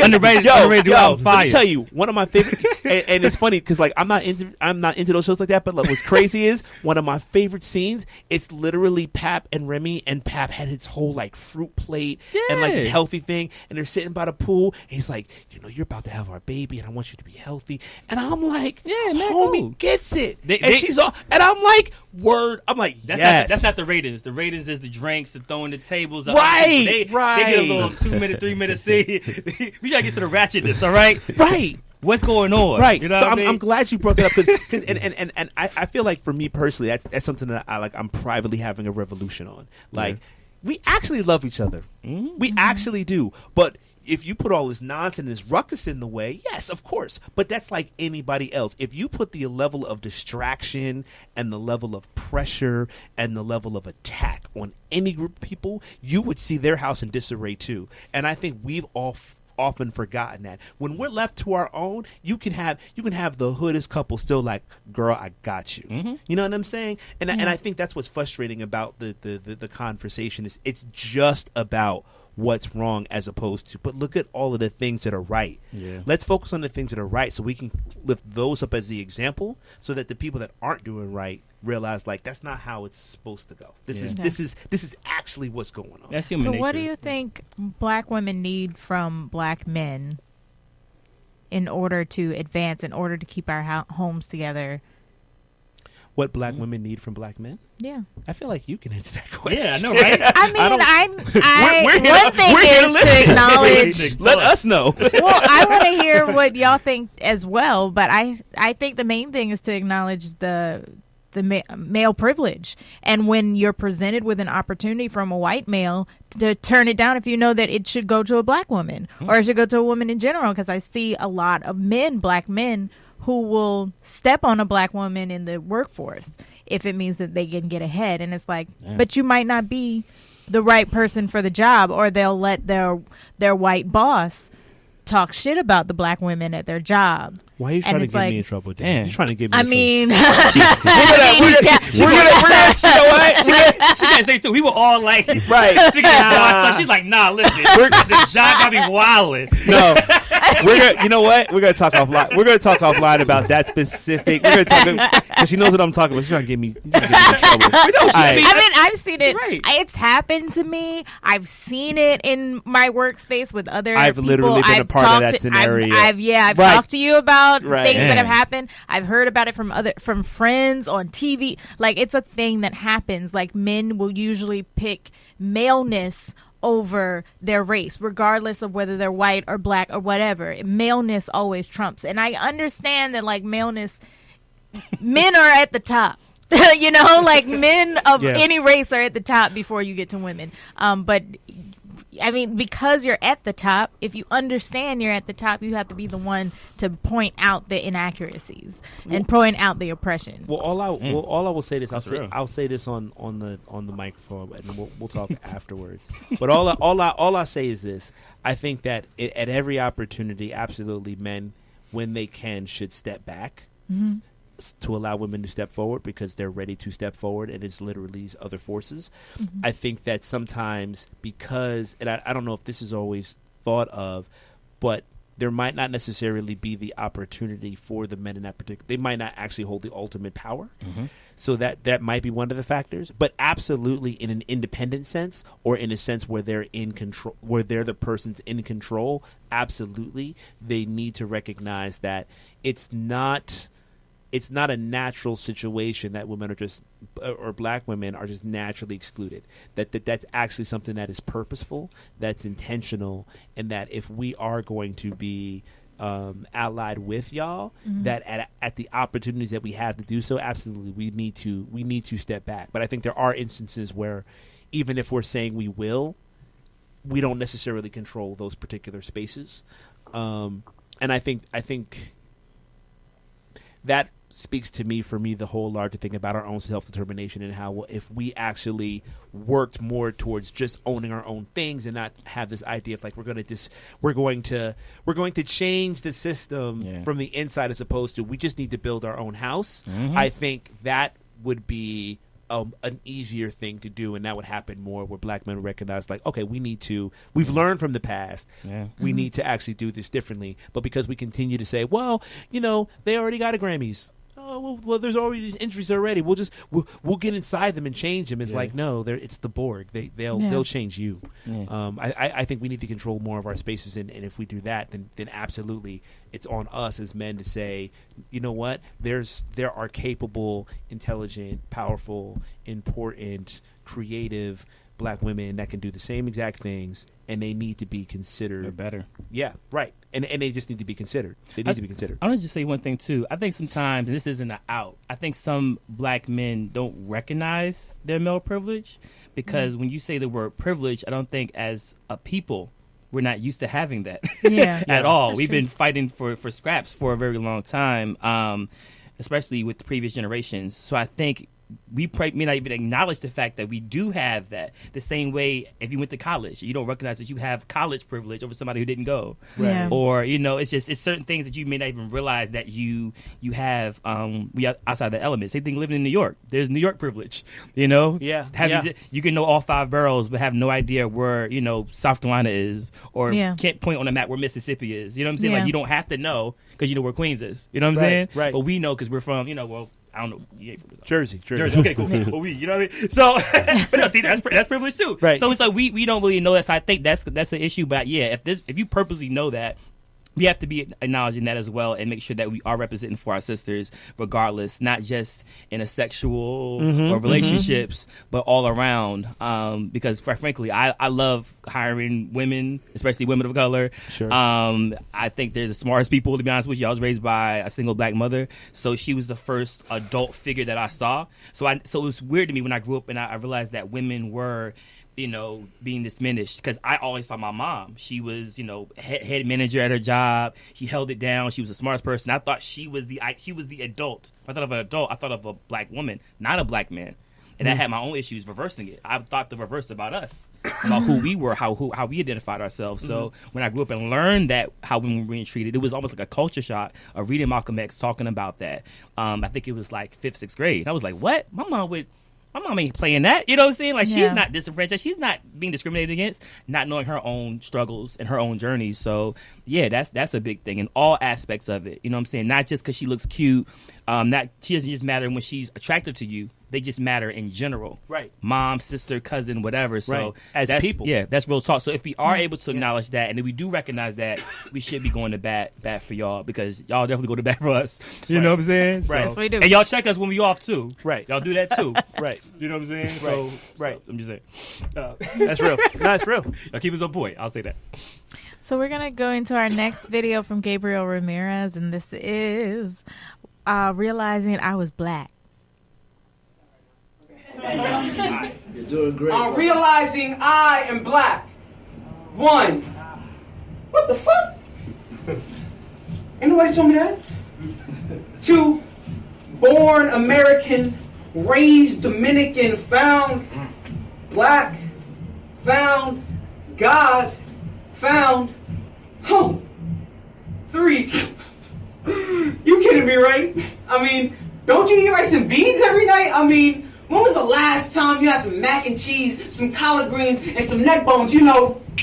Underrated. I'm fire. Let me tell you, one of my favorite, and it's funny because like I'm not into those shows like that. But like, what's crazy is one of my favorite scenes. It's literally Pap and Remy, and Pap had his whole like fruit plate and like the healthy thing, and they're sitting by the pool. And he's like, you're about to have our baby, and I want you to be healthy. And I'm like, homie gets it. She's all, and I'm like, word. I'm like, that's not the ratings. The ratings is the drinks, the throwing the tables. Right. They get a little 2-minute, 3-minute scene. We gotta get to the ratchetness, all right? Right. What's going on? Right. You know so what I mean? I'm glad you brought that up, cause, and I feel like for me personally, that's something that I'm privately having a revolution on. Like, we actually love each other. We actually do, but if you put all this nonsense, this ruckus in the way, yes, of course. But that's like anybody else. If you put the level of distraction and the level of pressure and the level of attack on any group of people, you would see their house in disarray too. And I think we've often forgotten that when we're left to our own, you can have the hoodest couple still like, girl, I got you. Mm-hmm. You know what I'm saying? And I think that's what's frustrating about the conversation is it's just about what's wrong as opposed to, but look at all of the things that are right. Yeah. Let's focus on the things that are right so we can lift those up as the example so that the people that aren't doing right realize like that's not how it's supposed to go. This is actually what's going on. That's human So nature. what do you think black women need from black men in order to advance, in order to keep our homes together? What black women need from black men? Yeah. I feel like you can answer that question. Yeah, I know, right? I mean, one thing we're here to is listen. to acknowledge. Let us know. Well, I want to hear what y'all think as well, but I think the main thing is to acknowledge the male privilege, and when you're presented with an opportunity from a white male, to turn it down if you know that it should go to a black woman or it should go to a woman in general, because I see a lot of black men who will step on a black woman in the workforce if it means that they can get ahead, and it's like, but you might not be the right person for the job, or they'll let their white boss talk shit about the black women at their job. Why are you trying to get me in trouble, Dan? You're trying to get me in trouble. mean, You know what? She can't say too. We were all like, right. Speaking of stuff, she's like, nah, listen, the job gotta be wildin'. No, you know what? We're gonna talk offline. We're gonna talk offline about that specific. We're gonna talk because she knows what I'm talking about. She's trying to get me in trouble. I mean, I've seen it. Right. It's happened to me. I've seen it in my workspace with other I've people. literally been a part of that scenario. I've Right. talked to you about Right. things that have Man. happened. I've heard about it from friends on TV. Like, it's a thing that happens. Like, men will usually pick maleness over their race, regardless of whether they're white or black or whatever. Maleness always trumps. And I understand that, like, maleness, men are at the top. You know, like, men of any race are at the top before you get to women. But I mean, because you're at the top, if you understand you're at the top, you have to be the one to point out the inaccuracies and point out the oppression. Well, all I will say this. real. I'll say this on the microphone, and we'll talk afterwards. But all I say is this: I think that at every opportunity, absolutely, men, when they can, should step back. Mm-hmm. To allow women to step forward because they're ready to step forward, and it's literally other forces. Mm-hmm. I think that sometimes because, and I don't know if this is always thought of, but there might not necessarily be the opportunity for the men in that particular. They might not actually hold the ultimate power. Mm-hmm. So that might be one of the factors. But absolutely in an independent sense, or in a sense where they're in control, where they're the persons in control, absolutely, they need to recognize that it's not a natural situation that women are just, or black women are just naturally excluded. That's actually something that is purposeful, that's intentional, and that if we are going to be allied with y'all, that at the opportunities that we have to do so, absolutely, we need to step back. But I think there are instances where, even if we're saying we will, we don't necessarily control those particular spaces, and I think that speaks to me, for me, the whole larger thing about our own self-determination and how if we actually worked more towards just owning our own things and not have this idea of like we're going to change the system from the inside as opposed to we just need to build our own house. Mm-hmm. I think that would be an easier thing to do, and that would happen more where black men recognize like, okay, we've learned from the past. Yeah. We need to actually do this differently. But because we continue to say, well, you know, they already got a Grammys. Oh, well, there's already these entries already. We'll get inside them and change them. It's like, no, it's the Borg. They'll change you. Yeah. I think we need to control more of our spaces, and if we do that, then absolutely, it's on us as men to say, you know what? There are capable, intelligent, powerful, important, creative black women that can do the same exact things, and they need to be considered. They're better. Yeah, right. And they just need to be considered. They need to be considered. I want to just say one thing, too. I think sometimes, and this isn't an out, I think some black men don't recognize their male privilege because when you say the word privilege, I don't think as a people we're not used to having that Yeah. at all. That's We've true. been fighting for scraps for a very long time, especially with the previous generations. So I think we may not even acknowledge the fact that we do have that. The same way, if you went to college, you don't recognize that you have college privilege over somebody who didn't go. Yeah. Or it's certain things that you may not even realize that you have. We are outside the elements. Same thing living in New York. There's New York privilege. Yeah. You can know all 5 boroughs, but have no idea where South Carolina is, or Yeah. can't point on a map where Mississippi is. You know what I'm saying? Yeah. Like, you don't have to know because you know where Queens is. You know what I'm Right, saying? right. But we know because we're from. Well, I don't know. You ain't from Jersey. Jersey. Okay, cool. Well, you know what I mean? So, but no, see, that's privilege too. Right. So it's like we don't really know that. So I think that's an issue. But yeah, if you purposely know that, we have to be acknowledging that as well, and make sure that we are representing for our sisters, regardless, not just in a sexual or relationships, but all around. Because quite frankly, I love hiring women, especially women of color. Sure. I think they're the smartest people, to be honest with you. I was raised by a single black mother, so she was the first adult figure that I saw. So it was weird to me when I grew up and I realized that women were being diminished, because I always saw my mom. She was, head manager at her job. She held it down. She was the smartest person. I thought she was the adult. If I thought of an adult, I thought of a black woman, not a black man. And I had my own issues reversing it. I thought the reverse about us, about who we were, how we identified ourselves. So when I grew up and learned that how women were being treated, it was almost like a culture shock of reading Malcolm X talking about that. I think it was like 5th, 6th grade. I was like, what? My mom ain't playing that. You know what I'm saying? Like, Yeah. she's not disenfranchised. She's not being discriminated against, not knowing her own struggles and her own journeys. So, yeah, that's a big thing in all aspects of it. You know what I'm saying? Not just because she looks cute. She doesn't just matter when she's attractive to you. They just matter in general. Right. Mom, sister, cousin, whatever. So Right. As that's, people. Yeah, that's real talk. So if we are able to acknowledge that, and if we do recognize that, we should be going to bat for y'all, because y'all definitely go to bat for us. You know what I'm saying? Right. Yes, we do. And y'all check us when we off too. Right. Y'all do that too. Right. You know what I'm saying? Right. So, Right. I'm just saying. That's real. No, that's real. Y'all keep us on point. I'll say that. So we're going to go into our next video from Gabriel Ramirez, and this is realizing I was black. You're doing great. I'm realizing I am black. 1. What the fuck? Ain't nobody told me that. 2. Born American, raised Dominican, found black, found God, found home. 3. You kidding me, right? I mean, don't you eat rice and beans every night? I mean, when was the last time you had some mac and cheese, some collard greens, and some neck bones?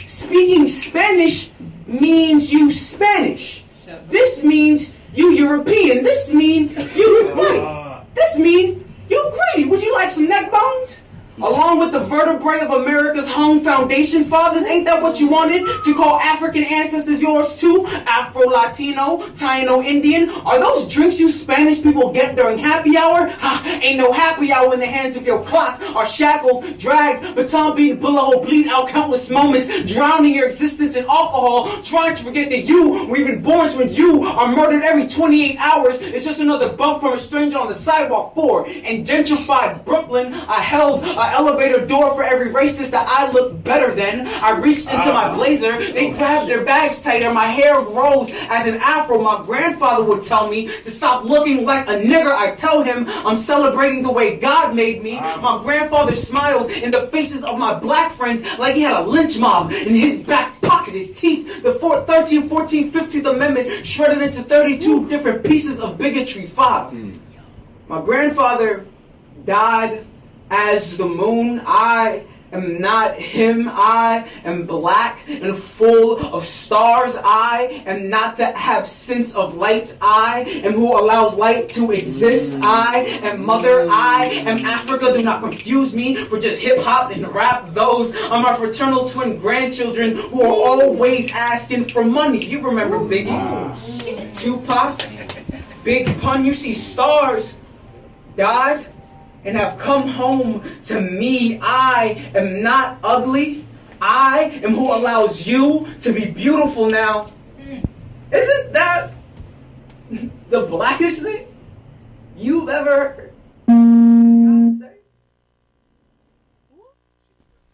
Speaking Spanish means you Spanish. This means you European. This means you white. This means you greedy. Would you like some neck bones? Along with the vertebrae of America's home foundation fathers, ain't that what you wanted? To call African ancestors yours too? Afro-Latino, Taino-Indian? Are those drinks you Spanish people get during happy hour? Ha, ain't no happy hour in the hands of your clock. Are shackled, dragged, baton beat, bullet hole, bleed out countless moments, drowning your existence in alcohol, trying to forget that you were even born when you are murdered every 28 hours. It's just another bump from a stranger on the sidewalk. 4. In gentrified Brooklyn, I held an elevator door for every racist that I looked better than. I reached into my blazer, they grabbed their bags tighter, my hair grows as an afro. My grandfather would tell me to stop looking like a nigger. I tell him I'm celebrating the way God made me. My grandfather smiled in the faces of my black friends like he had a lynch mob in his back pocket. His teeth, the 13th, 14th, 15th Amendment shredded into 32 different pieces of bigotry. 5. My grandfather died as the moon. I am not him. I am black and full of stars. I am not the absence of light. I am who allows light to exist. I am mother. I am Africa. Do not confuse me for just hip hop and rap. Those are my fraternal twin grandchildren who are always asking for money. You remember Biggie, Tupac, Big Pun. You see stars died and have come home to me. I am not ugly. I am who allows you to be beautiful now. Isn't that the blackest thing you've ever heard?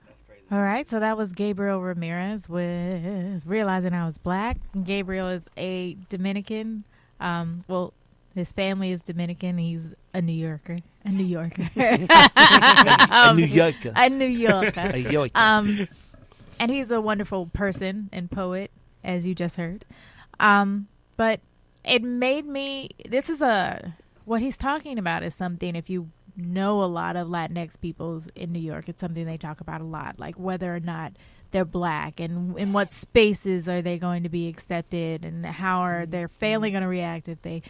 That's crazy. All right, so that was Gabriel Ramirez with Realizing I Was Black. Gabriel is a Dominican. Well, his family is Dominican. He's a New Yorker. A New Yorker. A New Yorker. A New Yorker. A Yorker. And he's a wonderful person and poet, as you just heard. But it made me, what he's talking about is something, if you know a lot of Latinx peoples in New York, it's something they talk about a lot, like whether or not they're black and in what spaces are they going to be accepted and how are their family going to react if they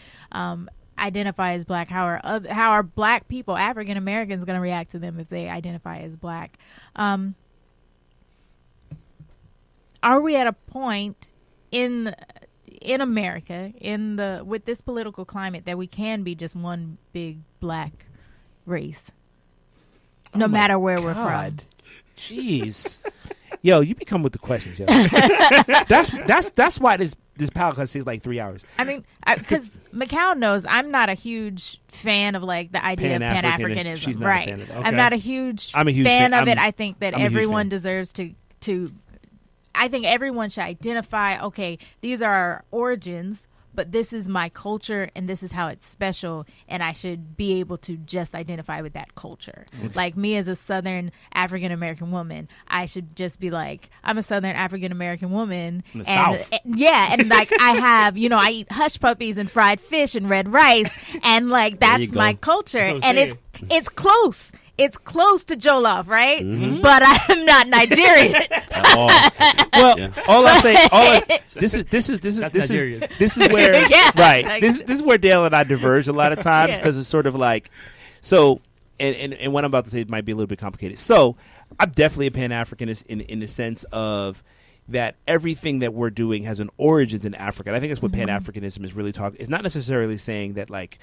identify as black, how are black people, African Americans, going to react to them if they identify as black. Are we at a point in America with this political climate that we can be just one big black race, no matter where we're from? Jeez. Yo, you be coming with the questions, yo. that's why this podcast takes like 3 hours. I mean, because Macau knows I'm not a huge fan of like the idea of Pan-Africanism. She's not right. a fan of it. I'm not a huge I'm a huge fan fan of it. I think that I'm a huge everyone fan. deserves to I think everyone should identify, okay, these are our origins, but this is my culture and this is how it's special, and I should be able to just identify with that culture. Okay. Like me as a Southern African American woman, I should just be like, I'm a Southern African American woman, From the and South. yeah, and like I have, I eat hush puppies and fried fish and red rice, and like that's my culture, That's what and I'm saying. it's close. It's close to Jollof, right? Mm-hmm. But I'm not Nigerian. Well, all I say, this is where Yeah. right. This is where Dale and I diverge a lot of times Yeah. because it's sort of like so. And what I'm about to say might be a little bit complicated. So I'm definitely a Pan-Africanist in the sense of that everything that we're doing has an origins in Africa. And I think that's what Pan-Africanism is really talking. It's not necessarily saying that like,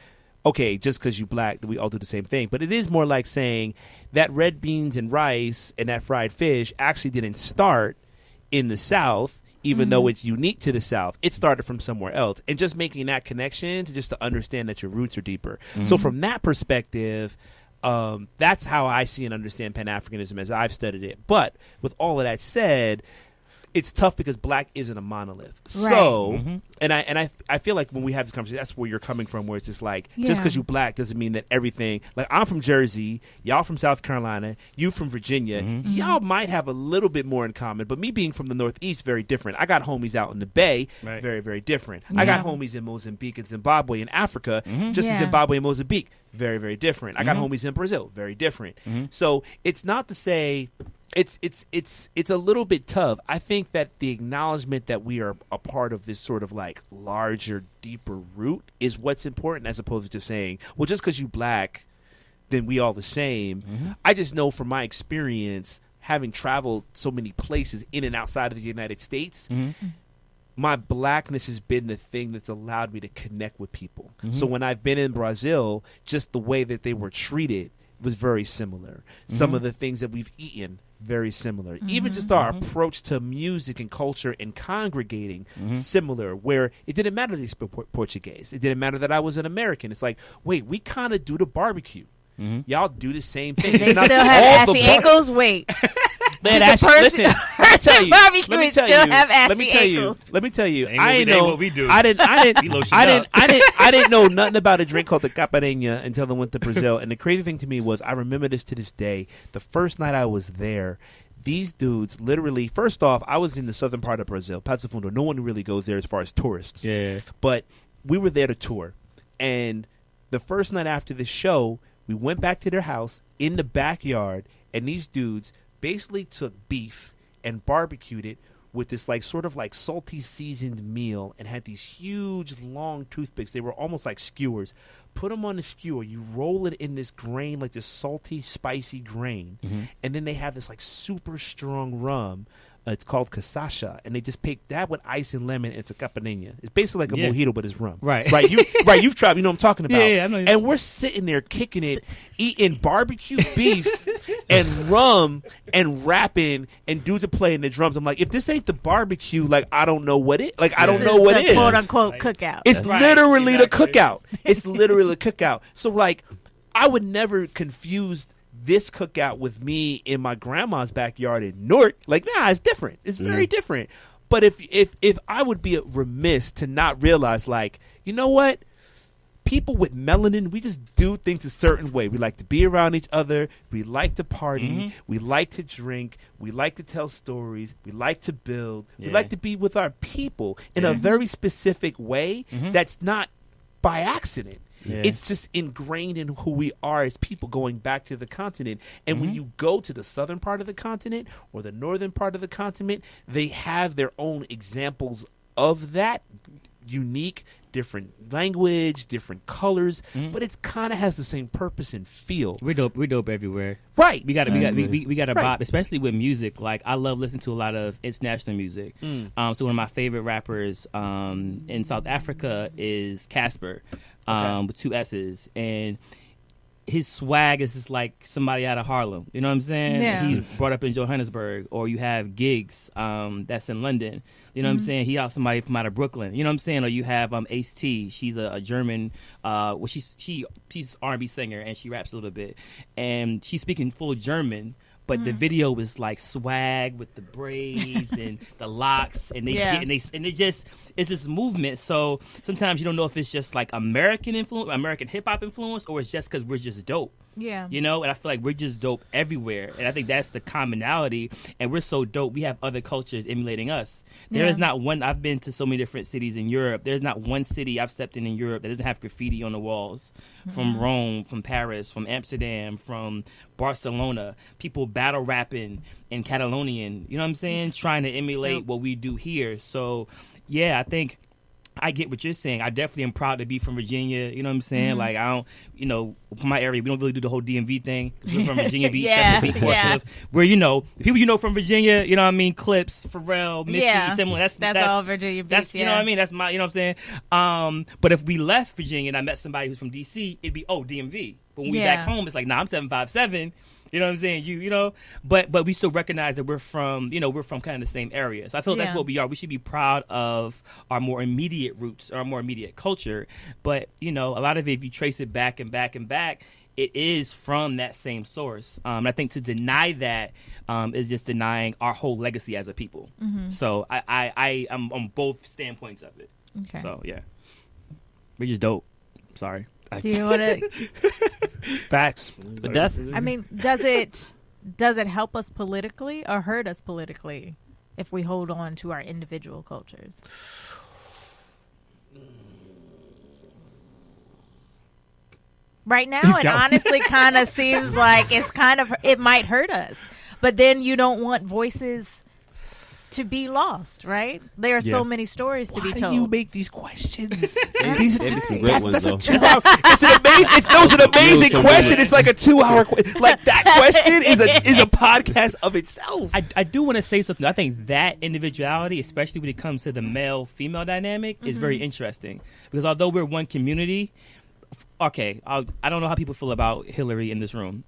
okay, just because you black, that we all do the same thing. But it is more like saying that red beans and rice and that fried fish actually didn't start in the South, even though it's unique to the South. It started from somewhere else. And just making that connection to understand that your roots are deeper. So from that perspective, that's how I see and understand Pan-Africanism as I've studied it. But with all of that said, it's tough because black isn't a monolith. Right. So, and I feel like when we have this conversation, that's where you're coming from, where it's just like, just because you black doesn't mean that everything, like I'm from Jersey, y'all from South Carolina, you from Virginia, y'all might have a little bit more in common, but me being from the Northeast, very different. I got homies out in the Bay, very, very different. I got homies in Mozambique and Zimbabwe and Africa, just in Zimbabwe and Mozambique, very, very different. I got homies in Brazil, very different. So it's not to say... It's a little bit tough. I think that the acknowledgement that we are a part of this sort of like larger, deeper root is what's important, as opposed to just saying, well, just because you black, then we all the same. I just know from my experience, having traveled so many places in and outside of the United States, my blackness has been the thing that's allowed me to connect with people. So when I've been in Brazil, just the way that they were treated was very similar. Some of the things that we've eaten, very similar. Even just our approach to music and culture and congregating, similar, where it didn't matter that they spoke Portuguese. It didn't matter that I was an American. It's like, wait, we kind of do the barbecue. Y'all do the same thing. They still have ashy ankles? Wait. Man, The actually, person- listen. Let me tell you. barbecue Let me and tell still you. have ashy Let me tell you. ankles. Let me tell you. Ain't I what we- ain't ain't know. what we do. I We lotion up. I didn't know nothing about a drink called the caipirinha until I went to Brazil. And the crazy thing to me was, I remember this to this day. The first night I was there, these dudes literally. First off, I was in the southern part of Brazil, Passo Fundo. No one really goes there as far as tourists. Yeah. But we were there to tour, and the first night after the show, we went back to their house in the backyard, and these dudes basically took beef and barbecued it with this like sort of like salty seasoned meal, and had these huge long toothpicks. They were almost like skewers. Put them on the skewer. You roll it in this grain, like this salty, spicy grain, and then they have this like super strong rum. It's called cachaça, and they just pick that with ice and lemon. It's a caipirinha. It's basically like a mojito, but it's rum. Right. Right. You've tried. You know what I'm talking about. Yeah, I know. And we're sitting there kicking it, eating barbecue beef and rum and rapping, and dudes are playing the drums. I'm like, if this ain't the barbecue, like I don't know what it. Like I don't know what it is. "Quote unquote" cookout. It's Right, literally exactly. the cookout. It's literally the cookout. So like, I would never confuse this cookout with me in my grandma's backyard in Newark, like, nah, it's different. It's very different. But if I would be remiss to not realize, like, you know what? People with melanin, we just do things a certain way. We like to be around each other. We like to party. We like to drink. We like to tell stories. We like to build. We like to be with our people in a very specific way that's not by accident. It's just ingrained in who we are as people going back to the continent. And when you go to the southern part of the continent or the northern part of the continent, they have their own examples of that unique, different language, different colors, but it kind of has the same purpose and feel. We're dope everywhere. Right. We got a bop, especially with music. Like, I love listening to a lot of international music. So one of my favorite rappers in South Africa is Casper, with 2 S's, and his swag is just like somebody out of Harlem. You know what I'm saying? Yeah. He's brought up in Johannesburg. Or you have Giggs, that's in London. You know what I'm saying? He out somebody from out of Brooklyn. You know what I'm saying? Or you have Ace T. She's a German. Well, she's R&B singer and she raps a little bit, and she's speaking full German. But the video was like swag with the braids and the locks, and it's this movement. So sometimes you don't know if it's just like American influence, American hip hop influence, or it's just because we're just dope. Yeah. You know, and I feel like we're just dope everywhere. And I think that's the commonality. And we're so dope, we have other cultures emulating us. There is not one, I've been to so many different cities in Europe. There's not one city I've stepped in Europe that doesn't have graffiti on the walls. From Rome, from Paris, from Amsterdam, from Barcelona. People battle rapping in Catalonian, you know what I'm saying? Trying to emulate what we do here. So, yeah, I think I get what you're saying. I definitely am proud to be from Virginia. You know what I'm saying? Like, I don't, you know, from my area, we don't really do the whole DMV thing. We're from Virginia Beach. That's what we Portsmouth. Where, you know, the people you know from Virginia, you know what I mean? Clips, Pharrell, Missy, Timbaland. That's all Virginia Beach. That's, you know what I mean? That's my, you know what I'm saying? But if we left Virginia and I met somebody who's from DC, it'd be, DMV. But when we back home, it's like, nah, I'm 757. You know what I'm saying? You know, but we still recognize that we're from kind of the same area. So I feel that's what we are. We should be proud of our more immediate roots, our more immediate culture. But, you know, a lot of it, if you trace it back and back and back, it is from that same source. I think to deny that is just denying our whole legacy as a people. So I'm on both standpoints of it. Okay. So, yeah. We're just dope. Sorry. Do you want to... Facts. But that's, I mean, does it help us politically or hurt us politically if we hold on to our individual cultures? Right now, it honestly kind of seems like it might hurt us. But then you don't want voices to be lost, right? There are so many stories to be told. Why do you make these questions? That's a 2 hour. It's an amazing question. It's like a 2 hour. Like, that question is a podcast of itself. I do want to say something. I think that individuality, especially when it comes to the male-female dynamic, is very interesting. Because although we're one community, okay, I don't know how people feel about Hillary in this room.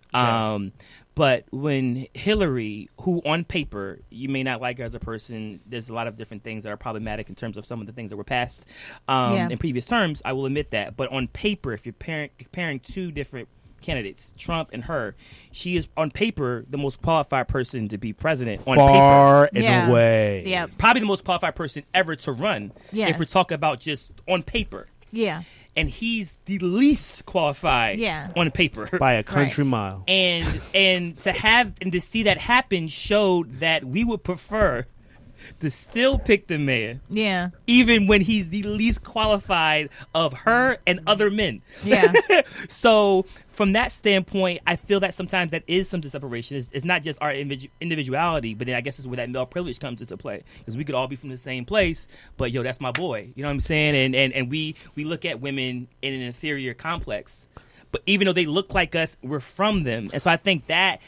But when Hillary, who on paper, you may not like her as a person, there's a lot of different things that are problematic in terms of some of the things that were passed in previous terms, I will admit that. But on paper, if you're comparing 2 different candidates, Trump and her, she is on paper the most qualified person to be president. On Far paper. and away. Yeah. Probably the most qualified person ever to run. Yes. If we're talking about just on paper. Yeah. And he's the least qualified on paper by a country mile. And to see that happen showed that we would prefer to still pick the mayor. Yeah. Even when he's the least qualified of her and other men. Yeah. So from that standpoint, I feel that sometimes that is some separation. It's not just our individuality, but then I guess it's where that male privilege comes into play. Because we could all be from the same place, but that's my boy. You know what I'm saying? And we look at women in an inferior complex. But even though they look like us, we're from them. And so I think that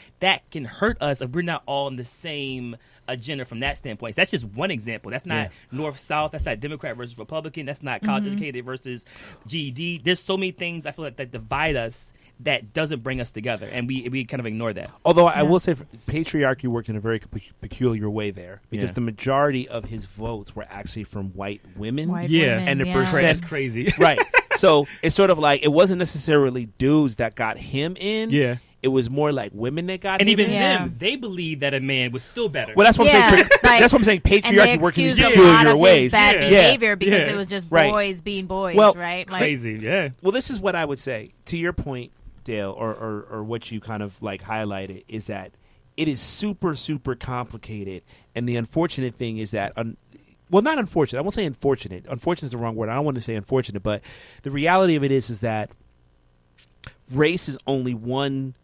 can hurt us if we're not all on the same agenda from that standpoint. So that's just one example. That's not North-South. That's not Democrat versus Republican. That's not college-educated versus GED. There's so many things I feel like that divide us that doesn't bring us together, and we kind of ignore that. Although I will say patriarchy worked in a very peculiar way there, because the majority of his votes were actually from white women. And the percent, that's crazy. Right. So it's sort of like it wasn't necessarily dudes that got him in. Yeah. it was more like women that got And hit. even Yeah. them, they believed that a man was still better. Well, that's what I'm Yeah, saying. like- That's what I'm saying. And they Patriarchy works in these excused a lot peculiar of ways. his bad Yeah. behavior because Yeah. it was just Right. boys being boys, Well, right? Crazy, yeah. Well, this is what I would say to your point, Dale, or what you kind of like highlighted is that it is super, super complicated. And the unfortunate thing is that, well, not unfortunate. I won't say unfortunate. Unfortunate is the wrong word. I don't want to say unfortunate, but the reality of it is that race is only one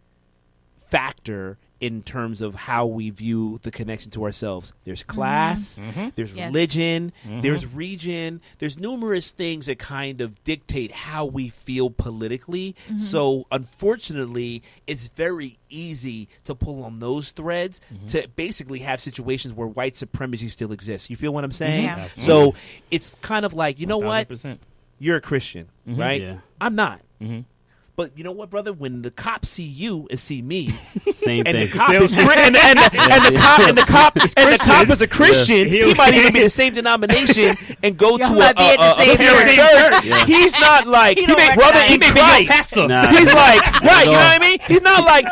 factor in terms of how we view the connection to ourselves. There's class, there's Yes. religion, there's region, there's numerous things that kind of dictate how we feel politically. So unfortunately, it's very easy to pull on those threads to basically have situations where white supremacy still exists. You feel what I'm saying? Yeah. So it's kind of like, you know what? 1,000%. You're a Christian, right? Yeah. I'm not. But you know what, brother? When the cops see you and see me, Same and the thing. cop is and the cop is a Christian, Yeah. he might even be the same denomination and go Y'all to might be at the same Presbyterian church. church. Yeah. He's not like He don't may recognize He may be your Christ. pastor. Nah. He's like right, you know what I mean? He's not like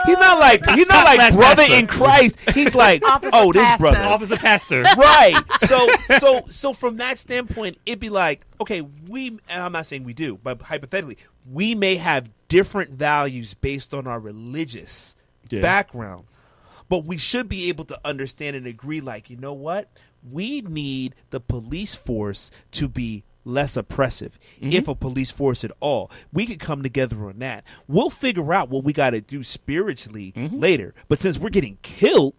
Class brother pastor. in Christ. He's like, Officer oh, this pastor. brother. Officer pastor. Right. So from that standpoint, it'd be like, okay, and I'm not saying we do, but hypothetically, we may have different values based on our religious background. But we should be able to understand and agree, like, you know what? We need the police force to be less oppressive, if a police force at all. We could come together on that. We'll figure out what we got to do spiritually later. But since we're getting killed,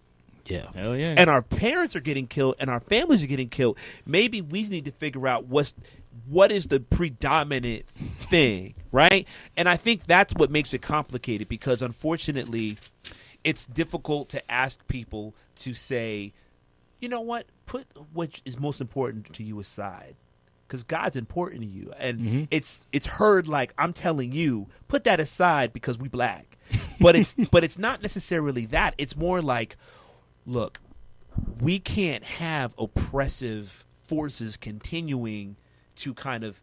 Yeah. Hell yeah. and our parents are getting killed and our families are getting killed, maybe we need to figure out what is the predominant thing, right? And I think that's what makes it complicated, because unfortunately it's difficult to ask people to say, you know what, put what is most important to you aside, because God's important to you. And it's heard like, I'm telling you, put that aside because we black. But it's not necessarily that. It's more like, look, we can't have oppressive forces continuing to kind of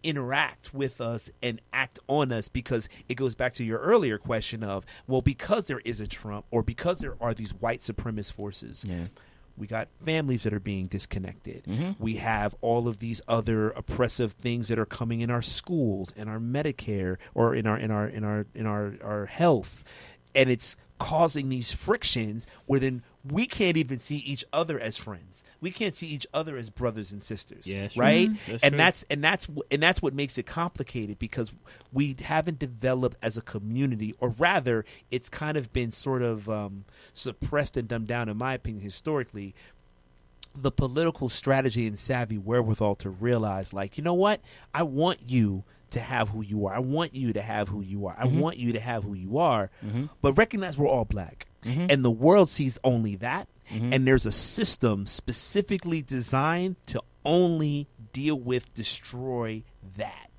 interact with us and act on us, because it goes back to your earlier question of, well, because there is a Trump, or because there are these white supremacist forces, we got families that are being disconnected. We have all of these other oppressive things that are coming in our schools, in our Medicare, or in our health, and it's causing these frictions where then we can't even see each other as friends. We can't see each other as brothers and sisters. Yeah, sure. right? That's And true. that's what makes it complicated, because we haven't developed as a community, or rather, it's kind of been sort of suppressed and dumbed down, in my opinion, historically. The political strategy and savvy wherewithal to realize, like, you know what? I want you to have who you are. I want you to have who you are. I want you to have who you are. But recognize we're all black. And the world sees only that. And there's a system specifically designed to only deal with, destroy that.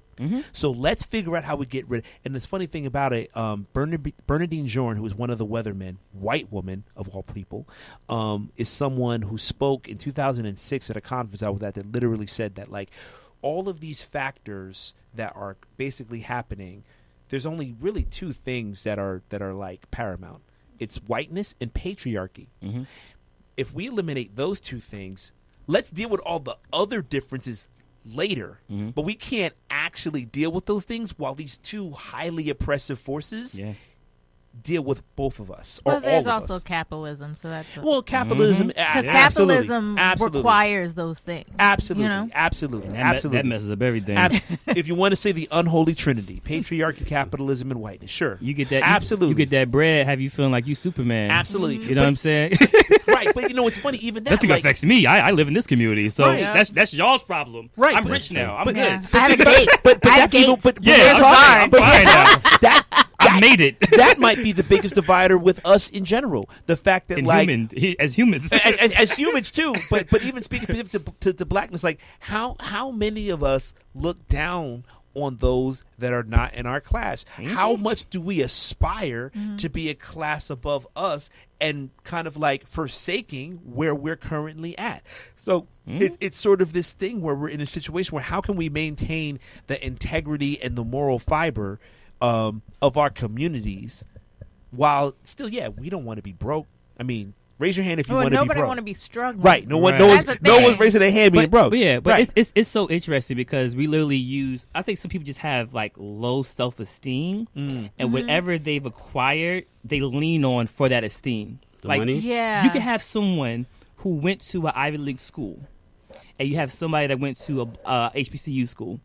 So let's figure out how we get rid. And this funny thing about it, Bernadine Jorn, who was one of the weathermen, white woman of all people, is someone who spoke in 2006 at a conference I was at, that literally said that, like, all of these factors that are basically happening, there's only really two things that are like paramount. It's whiteness and patriarchy. If we eliminate those two things, let's deal with all the other differences later. But we can't actually deal with those things while these two highly oppressive forces deal with both of us, or Well, there's all of also us. capitalism, so that's Well, capitalism, because absolutely, capitalism absolutely. requires those things. Absolutely, you know? absolutely, That absolutely. messes up everything. If you want to say the unholy trinity, patriarchy, capitalism, and whiteness, sure. You get that. Absolutely. You get that bread. Have you feeling like you Superman? Absolutely. You know what I'm saying? Right, but you know what's funny? Even that, Nothing like, affects me. I live in this community, so Right. that's y'all's problem. Right, I'm but- rich now. I'm but- good. Yeah. I have a gate. but I have that's even, gates. but Yeah, There's I'm a fine. I'm guard. fine now. that I made it. that might be the biggest divider with us in general. The fact that, And like, as humans. as humans too, but even speaking to blackness, like how many of us look down on those that are not in our class? How much do we aspire to be a class above us, and kind of like forsaking where we're currently at? So it's sort of this thing where we're in a situation where how can we maintain the integrity and the moral fiber of our communities while still, we don't want to be broke. I mean, raise your hand if you want to be broke. Nobody want to be struggling. Right. No one. Right. No one's raising their hand being broke. But yeah, but right. it's so interesting because we literally use. I think some people just have like low self-esteem, and whatever they've acquired, they lean on for that esteem. The like, money? Yeah. you can have someone who went to an Ivy League school, and you have somebody that went to a HBCU school.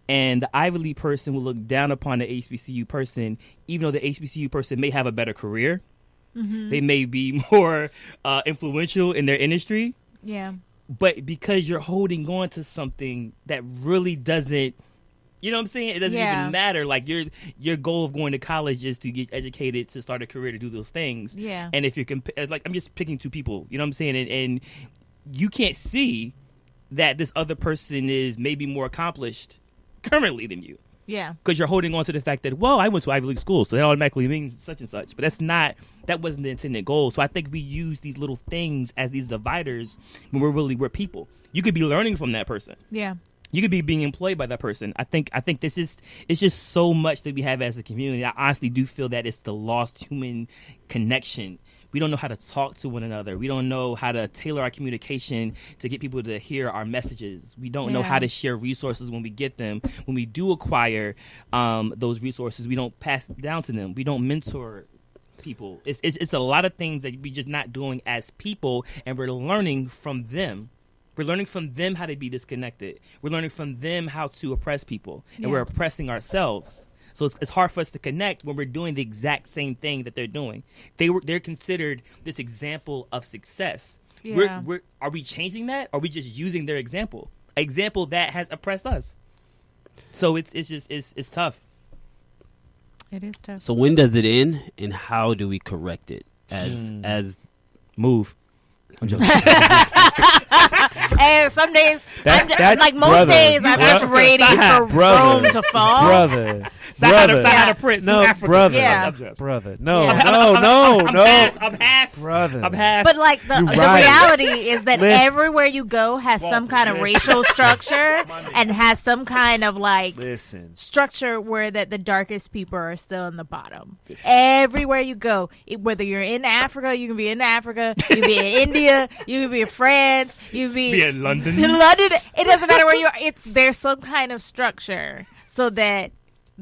And the Ivy League person will look down upon the HBCU person, even though the HBCU person may have a better career. They may be more influential in their industry. Yeah. But because you're holding on to something that really doesn't, you know what I'm saying? It doesn't even matter. Like your goal of going to college is to get educated, to start a career, to do those things. Yeah. And if you're like, I'm just picking two people, you know what I'm saying? And you can't see that this other person is maybe more accomplished currently than you. Yeah. Because you're holding on to the fact that, well, I went to Ivy League school, so that automatically means such and such. But that wasn't the intended goal. So I think we use these little things as these dividers when we're people. You could be learning from that person. Yeah. You could be being employed by that person. I think it's just so much that we have as a community. I honestly do feel that it's the lost human connection. We don't know how to talk to one another. We don't know how to tailor our communication to get people to hear our messages. We don't know how to share resources when we get them. When we do acquire those resources, we don't pass it down to them. We don't mentor people. It's a lot of things that we're just not doing as people, and we're learning from them. We're learning from them how to be disconnected. We're learning from them how to oppress people, and we're oppressing ourselves. So it's hard for us to connect when we're doing the exact same thing that they're doing. They're considered this example of success. Yeah. Are we changing that? Or are we just using their example? An example that has oppressed us. So it's tough. It is tough. So when does it end, and how do we correct it? As move. I'm joking. And some days, like most brother, days, I'm just ready for Rome to fall. Brother. Side of Prince. No, brother. Yeah. Brother. No, Yeah. no. I'm half. Brother. I'm half. But like the right. reality is that Listen. everywhere you go has some kind of racial structure and has some kind of like Listen. structure where that the darkest people are still in the bottom. Everywhere you go, whether you're in Africa, you can be in Africa, you can be in India, you can be in France, you can be in London. In London, it doesn't matter where you are. There's some kind of structure so that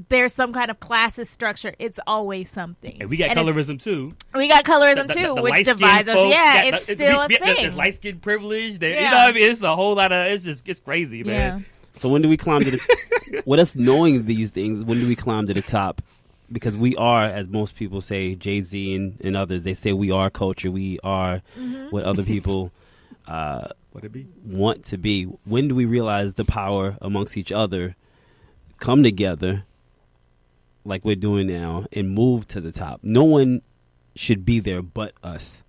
there's some kind of classist structure. It's always something. And we got colorism too. We got colorism too, The which light-skinned divides us. folks, Yeah, it's still a thing. There's light skin privilege. You know Yeah. what I mean? It's a whole lot of. It's crazy, man. So when do we climb to the with us knowing these things, when do we climb to the top? Because we are, as most people say, Jay-Z and others, they say we are culture. We are what other people want to be. When do we realize the power amongst each other, come together like we're doing now, and move to the top? No one should be there but us.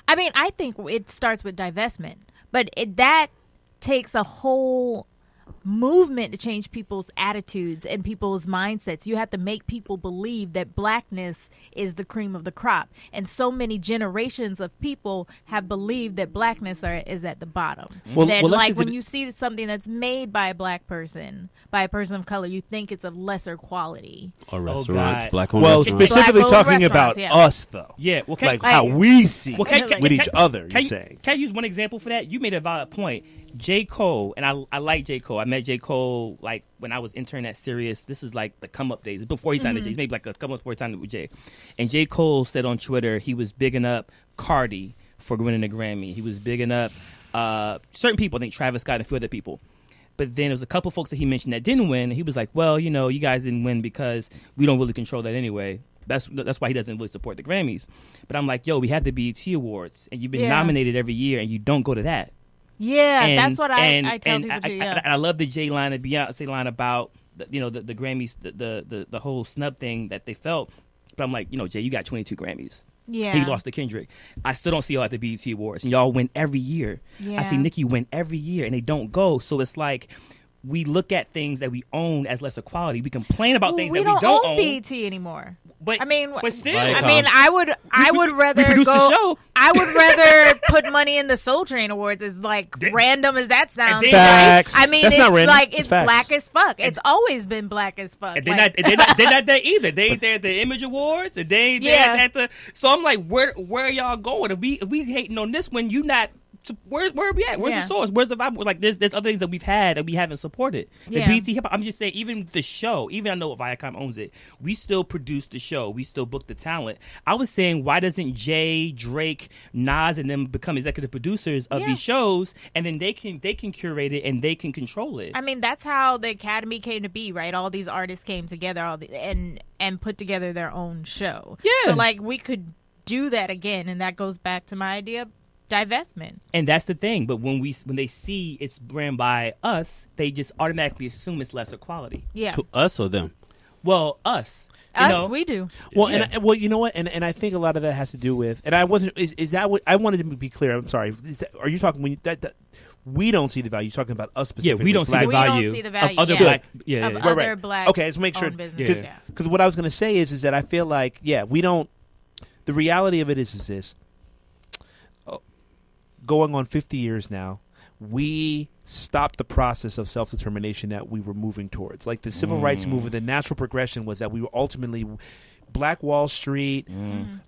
I mean, I think it starts with divestment, but that takes a whole movement to change people's attitudes and people's mindsets. You have to make people believe that blackness is the cream of the crop, and so many generations of people have believed that blackness is at the bottom. That like when you see something that's made by a black person, by a person of color, you think it's of lesser quality. Or restaurants, God. black-owned Well, restaurants. specifically Black-owned talking about restaurants, yeah. us, though. Yeah. Well, Like how we see with each other, you're Can saying. I use one example for that? You made a valid point. J. Cole, and I like J. Cole. I met J. Cole like when I was interning at Sirius. This is like the come up days before he signed to Jay. He's maybe like a couple months before he signed with Jay. And J. Cole said on Twitter he was bigging up Cardi for winning a Grammy. He was bigging up certain people. I think Travis Scott and a few other people. But then there was a couple folks that he mentioned that didn't win. And he was like, well, you know, you guys didn't win because we don't really control that anyway. That's why he doesn't really support the Grammys. But I'm like, yo, we have the BET Awards, and you've been nominated every year, and you don't go to that. Yeah, And- that's what I tell and people to do. And I love the Jay line, the Beyonce line about the Grammys, the whole snub thing that they felt. But I'm like, you know, Jay, you got 22 Grammys. Yeah. He lost to Kendrick. I still don't see y'all at the BET Awards, and y'all win every year. Yeah. I see Nicki win every year, and they don't go. So it's like we look at things that we own as lesser quality. We complain about things we that we don't don't own. own BET anymore. But I mean, but still, Like, I mean, I would rather produce go. the show. I would rather put money in the Soul Train Awards. As like random as that sounds. then- Right? Facts. I mean, That's it's not random. like It's it's facts. black as fuck. It's always been black as fuck. And they're Like, not there either. They ain't there at the Image Awards, and they ain't there Yeah. at the. So I'm like, where are y'all going? If we hating on this one, you not. Where are we at? Where's Yeah. the source? Where's the vibe? Like there's other things that we've had that we haven't supported. The Yeah. BT Hip Hop. I'm just saying, even the show, even I know Viacom owns it, we still produce the show. We still book the talent. I was saying, why doesn't Jay, Drake, Nas, and them become executive producers of Yeah. these shows, and then they can curate it and they can control it. I mean, that's how the Academy came to be, right? All these artists came together, and put together their own show. Yeah. So like we could do that again, and that goes back to my idea of divestment. And that's the thing. But when they see it's ran by us, they just automatically assume it's lesser quality. Yeah. To us or them? Well, us. You Us, know? we do. Well, Yeah. and you know what, and I think a lot of that has to do with, and I wasn't. Is that what I wanted to be clear? I'm sorry. Are you talking when you, that we don't see the value? You're talking about us Yeah, specifically. we don't see black the We don't value see the value, of other yeah. black. Yeah, Of yeah. other black Okay, let's make sure. owned businesses, yeah. Because what I was going to say is that I feel like we don't. The reality of it is this. Going on 50 years now, we stopped the process of self-determination that we were moving towards. Like the civil rights movement, the natural progression was that we were ultimately Black Wall Street, the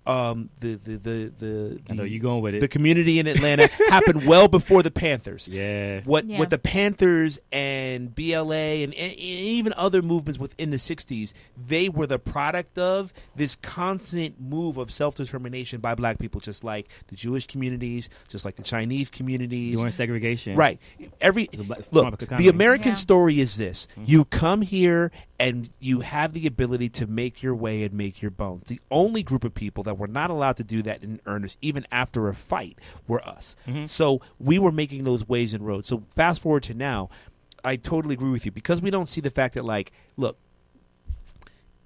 I know you going with it. the community in Atlanta happened well before the Panthers. Yeah. What Yeah. what the Panthers and BLA and even other movements within the 60s, they were the product of this constant move of self-determination by black people, just like the Jewish communities, just like the Chinese communities. During segregation. Right. a black- Look, form of the economy. American Yeah. story is this. You come here and you have the ability to make your way and make your bones. The only group of people that were not allowed to do that in earnest, even after a fight, were us. So we were making those ways and roads. So fast forward to now, I totally agree with you, because we don't see the fact that, like, look,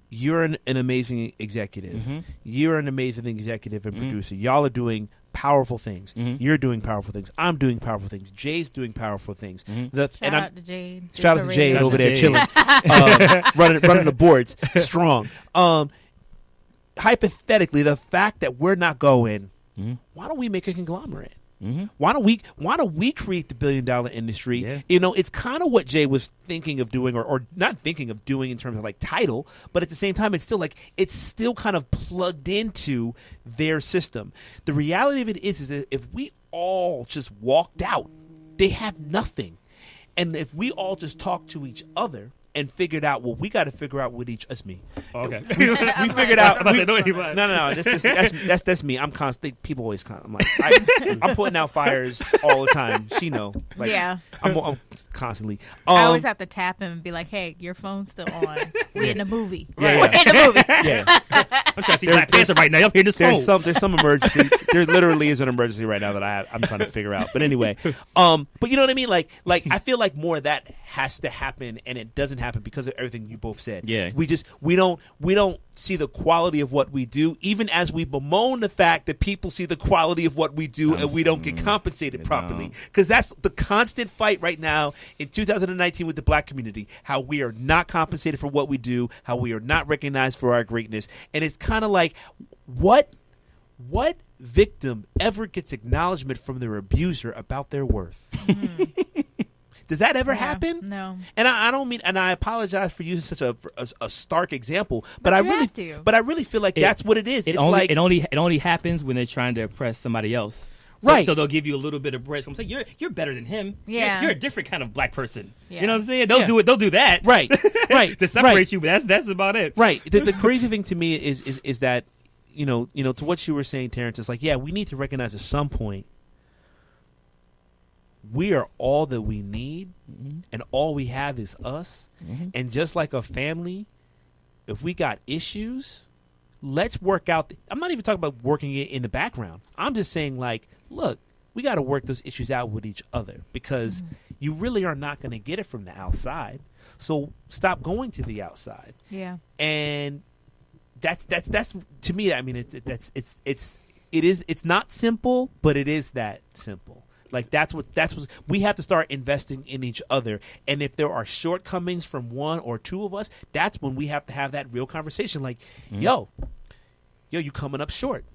you're an amazing executive. You're an amazing executive and producer. Y'all are doing powerful things. You're doing powerful things. I'm doing powerful things. Jay's doing powerful things. Shout out to Jade. Shout out to Jade Shout out over to there Jade. chilling, running the boards strong. Hypothetically, the fact that we're not going, why don't we make a conglomerate? Why don't we create the $1 billion industry? Yeah. You know, it's kind of what Jay was thinking of doing, or not thinking of doing in terms of like title, but at the same time, it's still kind of plugged into their system. The reality of it is that if we all just walked out, they have nothing. And if we all just talk to each other and figured out, well, we got to figure out what it's me. Okay. We figured out. I'm about to say, no, anybody. No. That's me. I'm constant. People always I'm like, I'm putting out fires all the time. She know. Like, Yeah. I'm constantly. I always have to tap him and be like, "Hey, your phone's still on. We in the movie. Yeah. We're in the movie." Yeah. I'm trying to see Black Panther right now. I'm hearing this phone. There's some emergency. There literally is an emergency right now that I'm trying to figure out. But anyway, but you know what I mean? Like I feel like more of that has to happen, and it doesn't happen because of everything you both said. Yeah. We don't see the quality of what we do, even as we bemoan the fact that people see the quality of what we do and we don't get compensated properly. Because that's the constant fight right now in 2019 with the black community, how we are not compensated for what we do, how we are not recognized for our greatness. And it's kind of like, what victim ever gets acknowledgement from their abuser about their worth? Does that ever happen? No. And I don't mean, and I apologize for using such a stark example, but you have to. I really feel like that's what it is. It It's only, like, it only happens when they're trying to oppress somebody else. Right. So they'll give you a little bit of bread. So I'm saying you're better than him. Yeah. You're a different kind of black person. Yeah. You know what I'm saying? They'll do it. They'll do that. right, To separate you, but that's about it. right. The crazy thing to me is that, you know, to what you were saying, Terrence, it's like, yeah, we need to recognize at some point we are all that we need, and all we have is us. And just like a family, if we got issues, let's work out. I'm not even talking about working it in the background. I'm just saying, like, look, we got to work those issues out with each other, because you really are not going to get it from the outside. So stop going to the outside. Yeah. And that's to me. I mean, it's not simple, but it is that simple. Like that's what we have to start investing in each other. And if there are shortcomings from one or two of us, that's when we have to have that real conversation. Like, yo, you coming up short.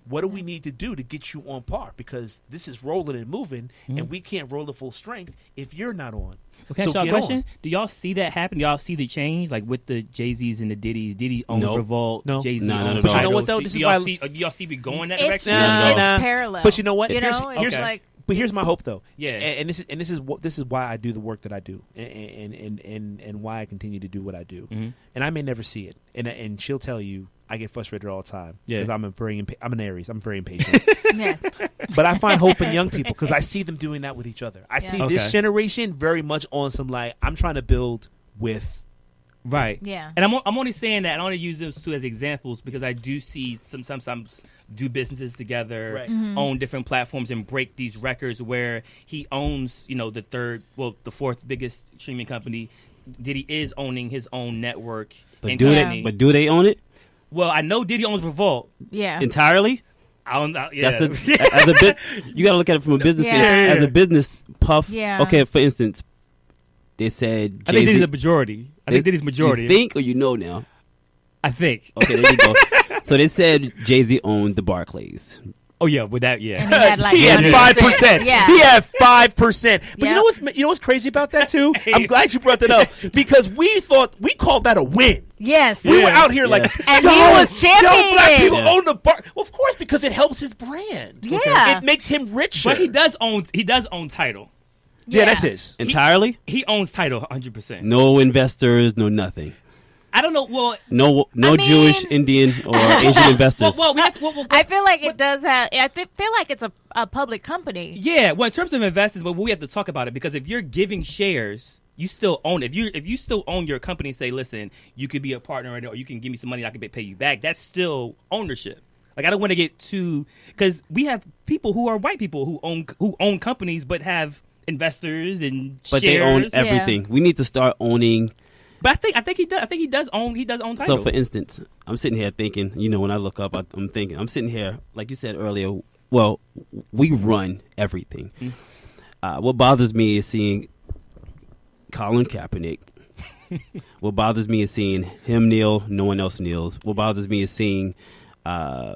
What do we need to do to get you on par? Because this is rolling and moving, and we can't roll at full strength if you're not on. Okay, so a question: do y'all see that happen? Do y'all see the change, like with the Jay-Z's and the Diddy's? Diddy owns Revolt. No. Jay-Z No, owns but you know what, Tidal. though? This do is y'all why- do y'all see me going that It's direction? just Nah. it's parallel. But you know what? You Here's- know, here's- it's like But here's my hope, though. Yeah. And this is why I do the work that I do, and why I continue to do what I do. And I may never see it, and she'll tell you I get frustrated all the time. Yeah. Because I'm an Aries. I'm very impatient. yes. But I find hope in young people because I see them doing that with each other. I see this Okay. generation very much on some like I'm trying to build with. Right. Yeah. And I'm only saying that. I only use those two as examples because I do see sometimes do businesses together, Right. own different platforms, and break these records where he owns, the fourth biggest streaming company. Diddy is owning his own network. But and do company. they they own it Well, I know Diddy owns Revolt. Yeah. entirely? I don't know. Yeah. That's as a bit. You got to look at it from a business Yeah. as a business. Puff. Yeah. Okay, for instance, they said I think Jay-Z- Diddy's a majority. I think Diddy's majority. You think or you know now? I think. Okay, there you go. So they said Jay-Z owned the Barclays. Oh yeah, with that, yeah. And he had like He had 5%. Yeah. He had 5%. But Yeah. you know what's crazy about that too? I'm glad you brought that up because we called that a win. Yes. We were out here like, And yo, he was yo, black championing. people Yeah. own the bar. Well, of course, because it helps his brand. Yeah. It makes him richer. But he does own Tidal. Yeah, that's his. Entirely? He owns Tidal 100%. No investors, no nothing. I don't know. Well, No I mean- Jewish, Indian, or Asian investors. well, we have to, well, I feel like it does have. Feel like it's a public company. yeah. Well, in terms of investors, but we have to talk about it because if you're giving shares, you still own it. If you still own your company, and say, listen, you could be a partner in it, or you can give me some money, and I can pay you back. That's still ownership. Like I don't want to get too because we have people who are white people who own companies but have investors and But shares. they own everything. We need to start owning. But I think he does. I think he does own Tidal. So, for instance, I'm sitting here thinking, when I look up, I'm thinking, I'm sitting here, like you said earlier, well, we run everything. What bothers me is seeing Colin Kaepernick. What bothers me is seeing him kneel, no one else kneels. What bothers me is seeing, I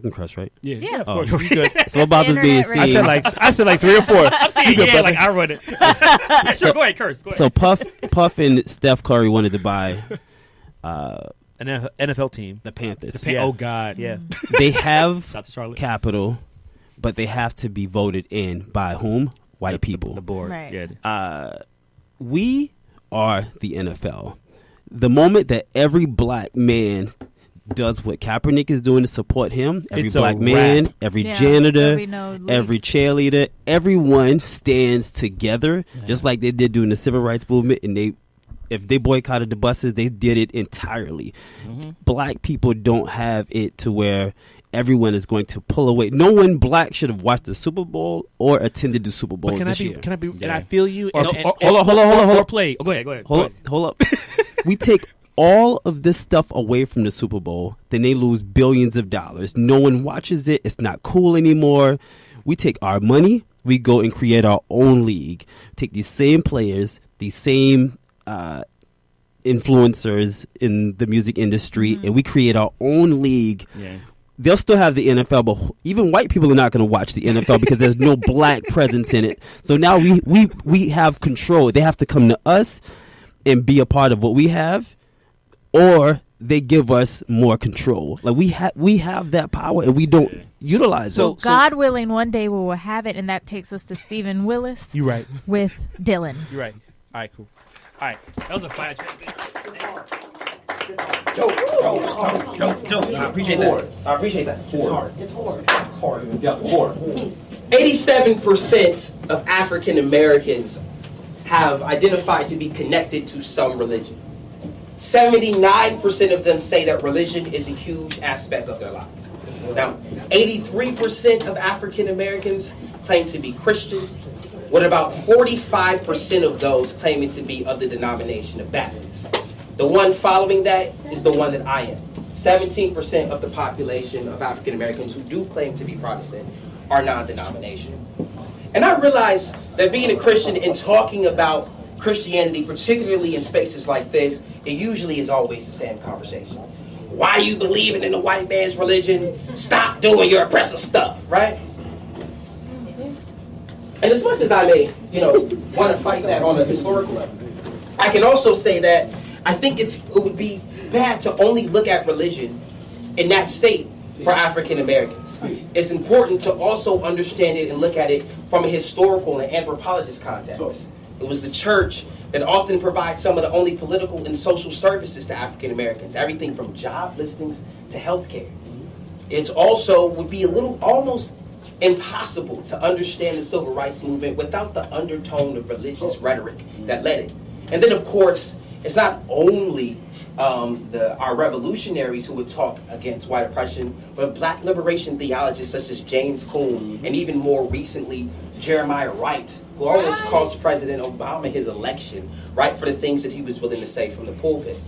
can cuss, right? Yeah. of Oh, course. you good. So what bothers me is internet seeing. I said like 3 or 4. I'm saying, yeah, like I run it. Yeah, sure, go ahead, curse. Go ahead. So Puff and Steph Curry wanted to buy An NFL team. the Panthers. Yeah. Oh God, Yeah. They have Shout out to Charlotte. capital, but they have to be voted in by whom? White people. The board. Right. Yeah. We are the NFL. The moment that every black man does what Kaepernick is doing to support him, every It's a black man, wrap. every Yeah, janitor, every no league. every cheerleader, everyone stands together, just like they did during the civil rights movement. And if they boycotted the buses, they did it entirely. Black people don't have it to where everyone is going to pull away. No one black should have watched the Super Bowl or attended the Super Bowl But this year. Can I be? And Yeah. I feel you. Or, and- hold on. Or play. Oh, go ahead. Hold up. We take all of this stuff away from the Super Bowl, then they lose billions of dollars. No one watches it. It's not cool anymore. We take our money, we go and create our own league. Take these same players, these same influencers in the music industry, and we create our own league. Yeah. They'll still have the NFL, but even white people are not going to watch the NFL because there's no black presence in it. So now we have control. They have to come to us and be a part of what we have, or they give us more control. Like we have that power and we don't utilize it. God willing, one day we will have it, and that takes us to Stephen Willis You're right. with Dylan. You're right. All right. Cool. All right. That was a fire transition. Dope. I appreciate that. It's hard. 87% of African Americans have identified to be connected to some religion. 79% of them say that religion is a huge aspect of their lives. Now, 83% of African Americans claim to be Christian, with about 45% of those claiming to be of the denomination of Baptist. The one following that is the one that I am. 17% of the population of African Americans who do claim to be Protestant are non-denominational. And I realize that being a Christian and talking about Christianity, particularly in spaces like this, it usually is always the same conversation. Why are you believing in the white man's religion? Stop doing your oppressive stuff, right? And as much as I may, want to fight that on a historical level, I can also say that I think it would be bad to only look at religion in that state for African Americans. It's important to also understand it and look at it from a historical and anthropologist context. It was the church that often provides some of the only political and social services to African Americans, everything from job listings to health care. It also would be a little almost impossible to understand the civil rights movement without the undertone of religious rhetoric that led it. And then, of course, it's not only our revolutionaries who would talk against white oppression, but black liberation theologists such as James Cone, and even more recently, Jeremiah Wright, who almost cost President Obama his election, right, for the things that he was willing to say from the pulpit.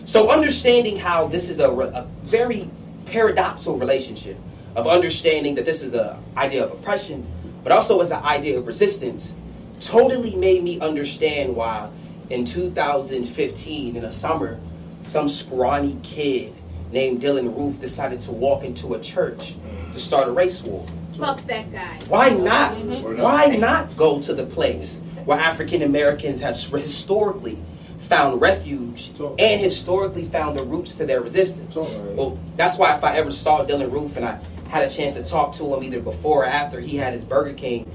So understanding how this is a very paradoxical relationship of understanding that this is the idea of oppression, but also as an idea of resistance, totally made me understand why in 2015, in the summer, some scrawny kid named Dylan Roof decided to walk into a church to start a race war. Fuck that guy. Why not? Why not go to the place where African Americans have historically found refuge and historically found the roots to their resistance? Well, that's why if I ever saw Dylan Roof and I had a chance to talk to him either before or after he had his Burger King,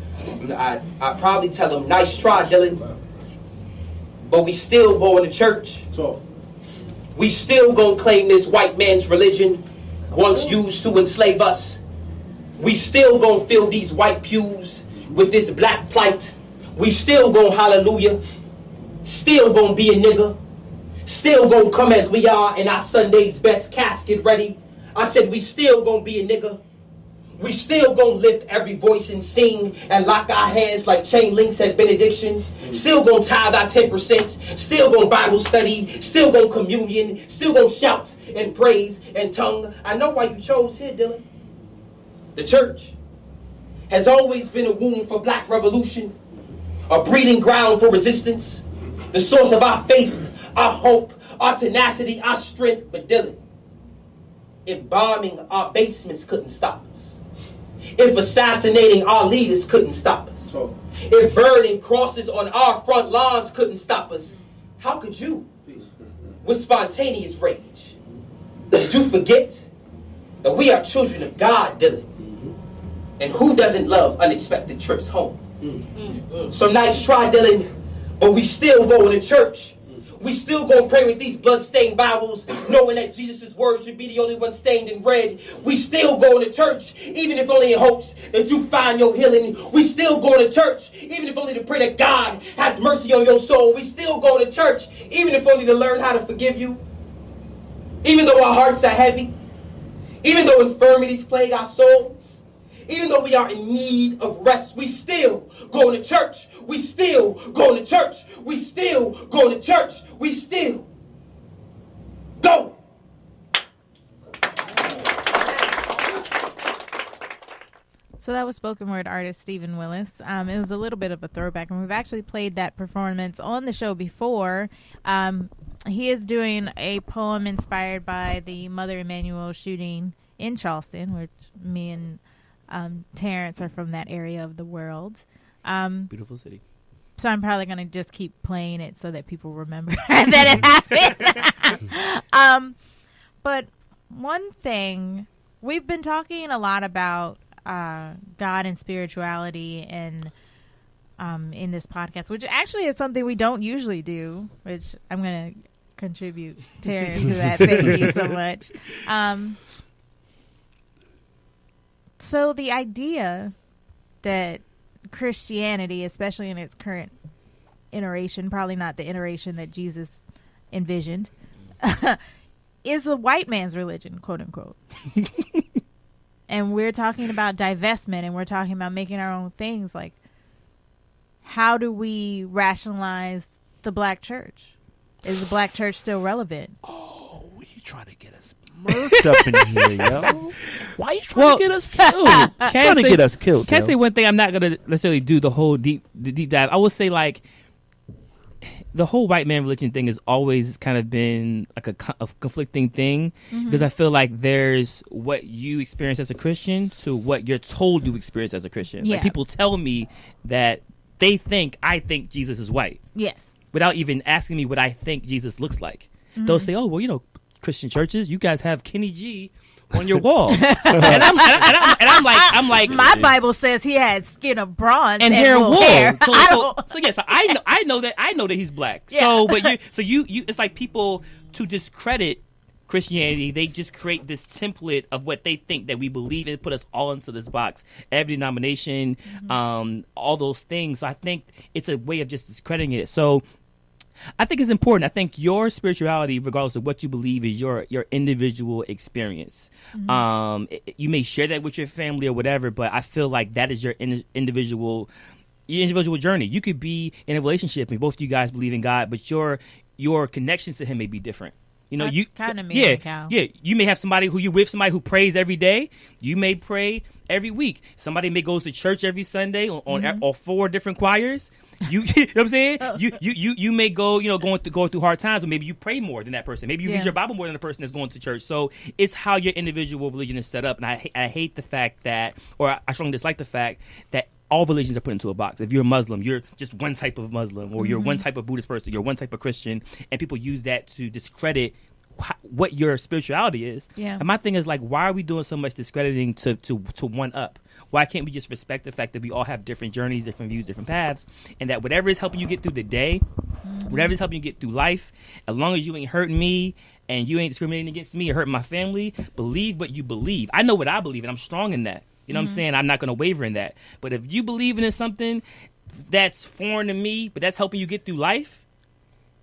I'd probably tell him, nice try, Dylan. But we still going to church. We still gonna claim this white man's religion once used to enslave us. We still gonna fill these white pews with this black plight. We still gonna hallelujah. Still gonna be a nigga. Still gonna come as we are in our Sunday's best casket ready. I said we still gonna be a nigga. We still gonna lift every voice and sing and lock our hands like chain links at benediction. Still gonna tithe our 10%. Still gonna Bible study. Still gonna communion. Still gonna shout and praise and tongue. I know why you chose here, Dylan. The church has always been a womb for black revolution, a breeding ground for resistance, the source of our faith, our hope, our tenacity, our strength. But Dylan, if bombing our basements couldn't stop us, if assassinating our leaders couldn't stop us, if burning crosses on our front lawns couldn't stop us, how could you, with spontaneous rage? Did you forget that we are children of God, Dylan? And who doesn't love unexpected trips home? So nice try, Dylan, but we still going to church. We still gonna pray with these blood-stained Bibles, knowing that Jesus' words should be the only one stained in red. We still going to church, even if only in hopes that you find your healing. We still going to church, even if only to pray that God has mercy on your soul. We still going to church, even if only to learn how to forgive you. Even though our hearts are heavy, even though infirmities plague our souls, even though we are in need of rest, we still going to church. We still going to church. We still going to church. We still go. So that was spoken word artist Stephen Willis. It was a little bit of a throwback, and we've actually played that performance on the show before. He is doing a poem inspired by the Mother Emanuel shooting in Charleston, which me and Terrence are from that area of the world. Beautiful city. So I'm probably going to just keep playing it so that people remember that it happened. But one thing, we've been talking a lot about God and spirituality and in this podcast, which actually is something we don't usually do, which I'm going to contribute Terrence to that. Thank you so much. So the idea that Christianity, especially in its current iteration, probably not the iteration that Jesus envisioned, is the white man's religion, quote unquote. And we're talking about divestment, and we're talking about making our own things. Like, how do we rationalize the black church? Is the black church still relevant? Oh, you trying to get us smirked up in here, yo. Why you trying to get us killed? Trying to get us killed. Can I say one thing? I'm not gonna necessarily do the whole deep dive. I will say like the whole white man religion thing has always kind of been like a conflicting thing because I feel like there's what you experience as a Christian to what you're told you experience as a Christian. Yeah. Like people tell me that I think Jesus is white. Yes. Without even asking me what I think Jesus looks like. They'll say, oh, well, you know, Christian churches, you guys have Kenny G on your wall. and I'm like, my Bible says he had skin of bronze and hair wool. wool. Hair. So yes, I know that he's black. Yeah. So, but you, it's like people to discredit Christianity, they just create this template of what they think that we believe and put us all into this box. Every denomination, all those things. So I think it's a way of just discrediting it. So I think it's important. I think your spirituality, regardless of what you believe, is your individual experience. You may share that with your family or whatever, but I feel like that is your individual journey. You could be in a relationship and both of you guys believe in God, but your connections to Him may be different. You know, That's kind of me. Yeah. You may have somebody who you're with, somebody who prays every day. You may pray every week. Somebody may go to church every Sunday on 4 different choirs. You know what I'm saying? You may go, going through hard times, but maybe you pray more than that person. Maybe you read your Bible more than the person that's going to church. So it's how your individual religion is set up. And I hate the fact that, or I strongly dislike the fact that all religions are put into a box. If you're a Muslim, you're just one type of Muslim, or you're one type of Buddhist person, you're one type of Christian, and people use that to discredit what your spirituality is. Yeah. And my thing is like, why are we doing so much discrediting to one up? Why can't we just respect the fact that we all have different journeys, different views, different paths, and that whatever is helping you get through the day, whatever is helping you get through life, as long as you ain't hurting me and you ain't discriminating against me or hurting my family, believe what you believe. I know what I believe, and I'm strong in that. You know what I'm saying? I'm not going to waver in that. But if you believe in something that's foreign to me, but that's helping you get through life,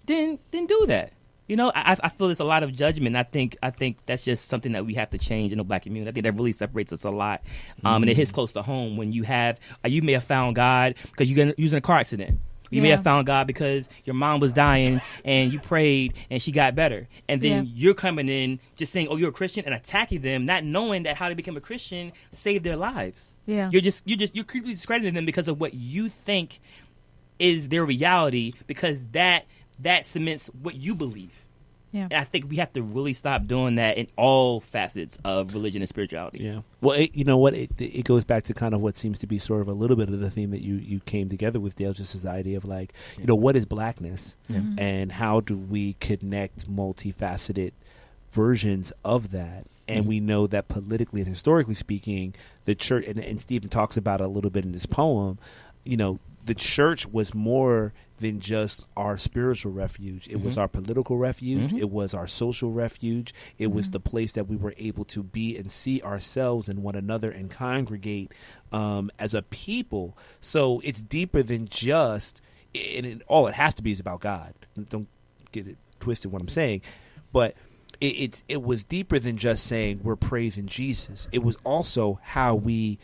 then do that. You know, I feel there's a lot of judgment. I think that's just something that we have to change in the black community. I think that really separates us a lot, and it hits close to home when you may have found God because you're using a car accident. You may have found God because your mom was dying and you prayed and she got better. And then you're coming in just saying, oh, you're a Christian, and attacking them, not knowing that how they become a Christian saved their lives. Yeah. You're creepily discrediting them because of what you think is their reality, because that cements what you believe. Yeah. And I think we have to really stop doing that in all facets of religion and spirituality. Yeah. Well, you know what? It goes back to kind of what seems to be sort of a little bit of the theme that you came together with, Dale, just as the idea of like, what is blackness and how do we connect multifaceted versions of that? And we know that politically and historically speaking, the church, and Stephen talks about it a little bit in his poem, the church was more than just our spiritual refuge. It was our political refuge. It was our social refuge. It was the place that we were able to be and see ourselves and one another and congregate as a people. So it's deeper than just, and all it has to be is about God. Don't get it twisted what I'm saying. But it was deeper than just saying we're praising Jesus. It was also how we,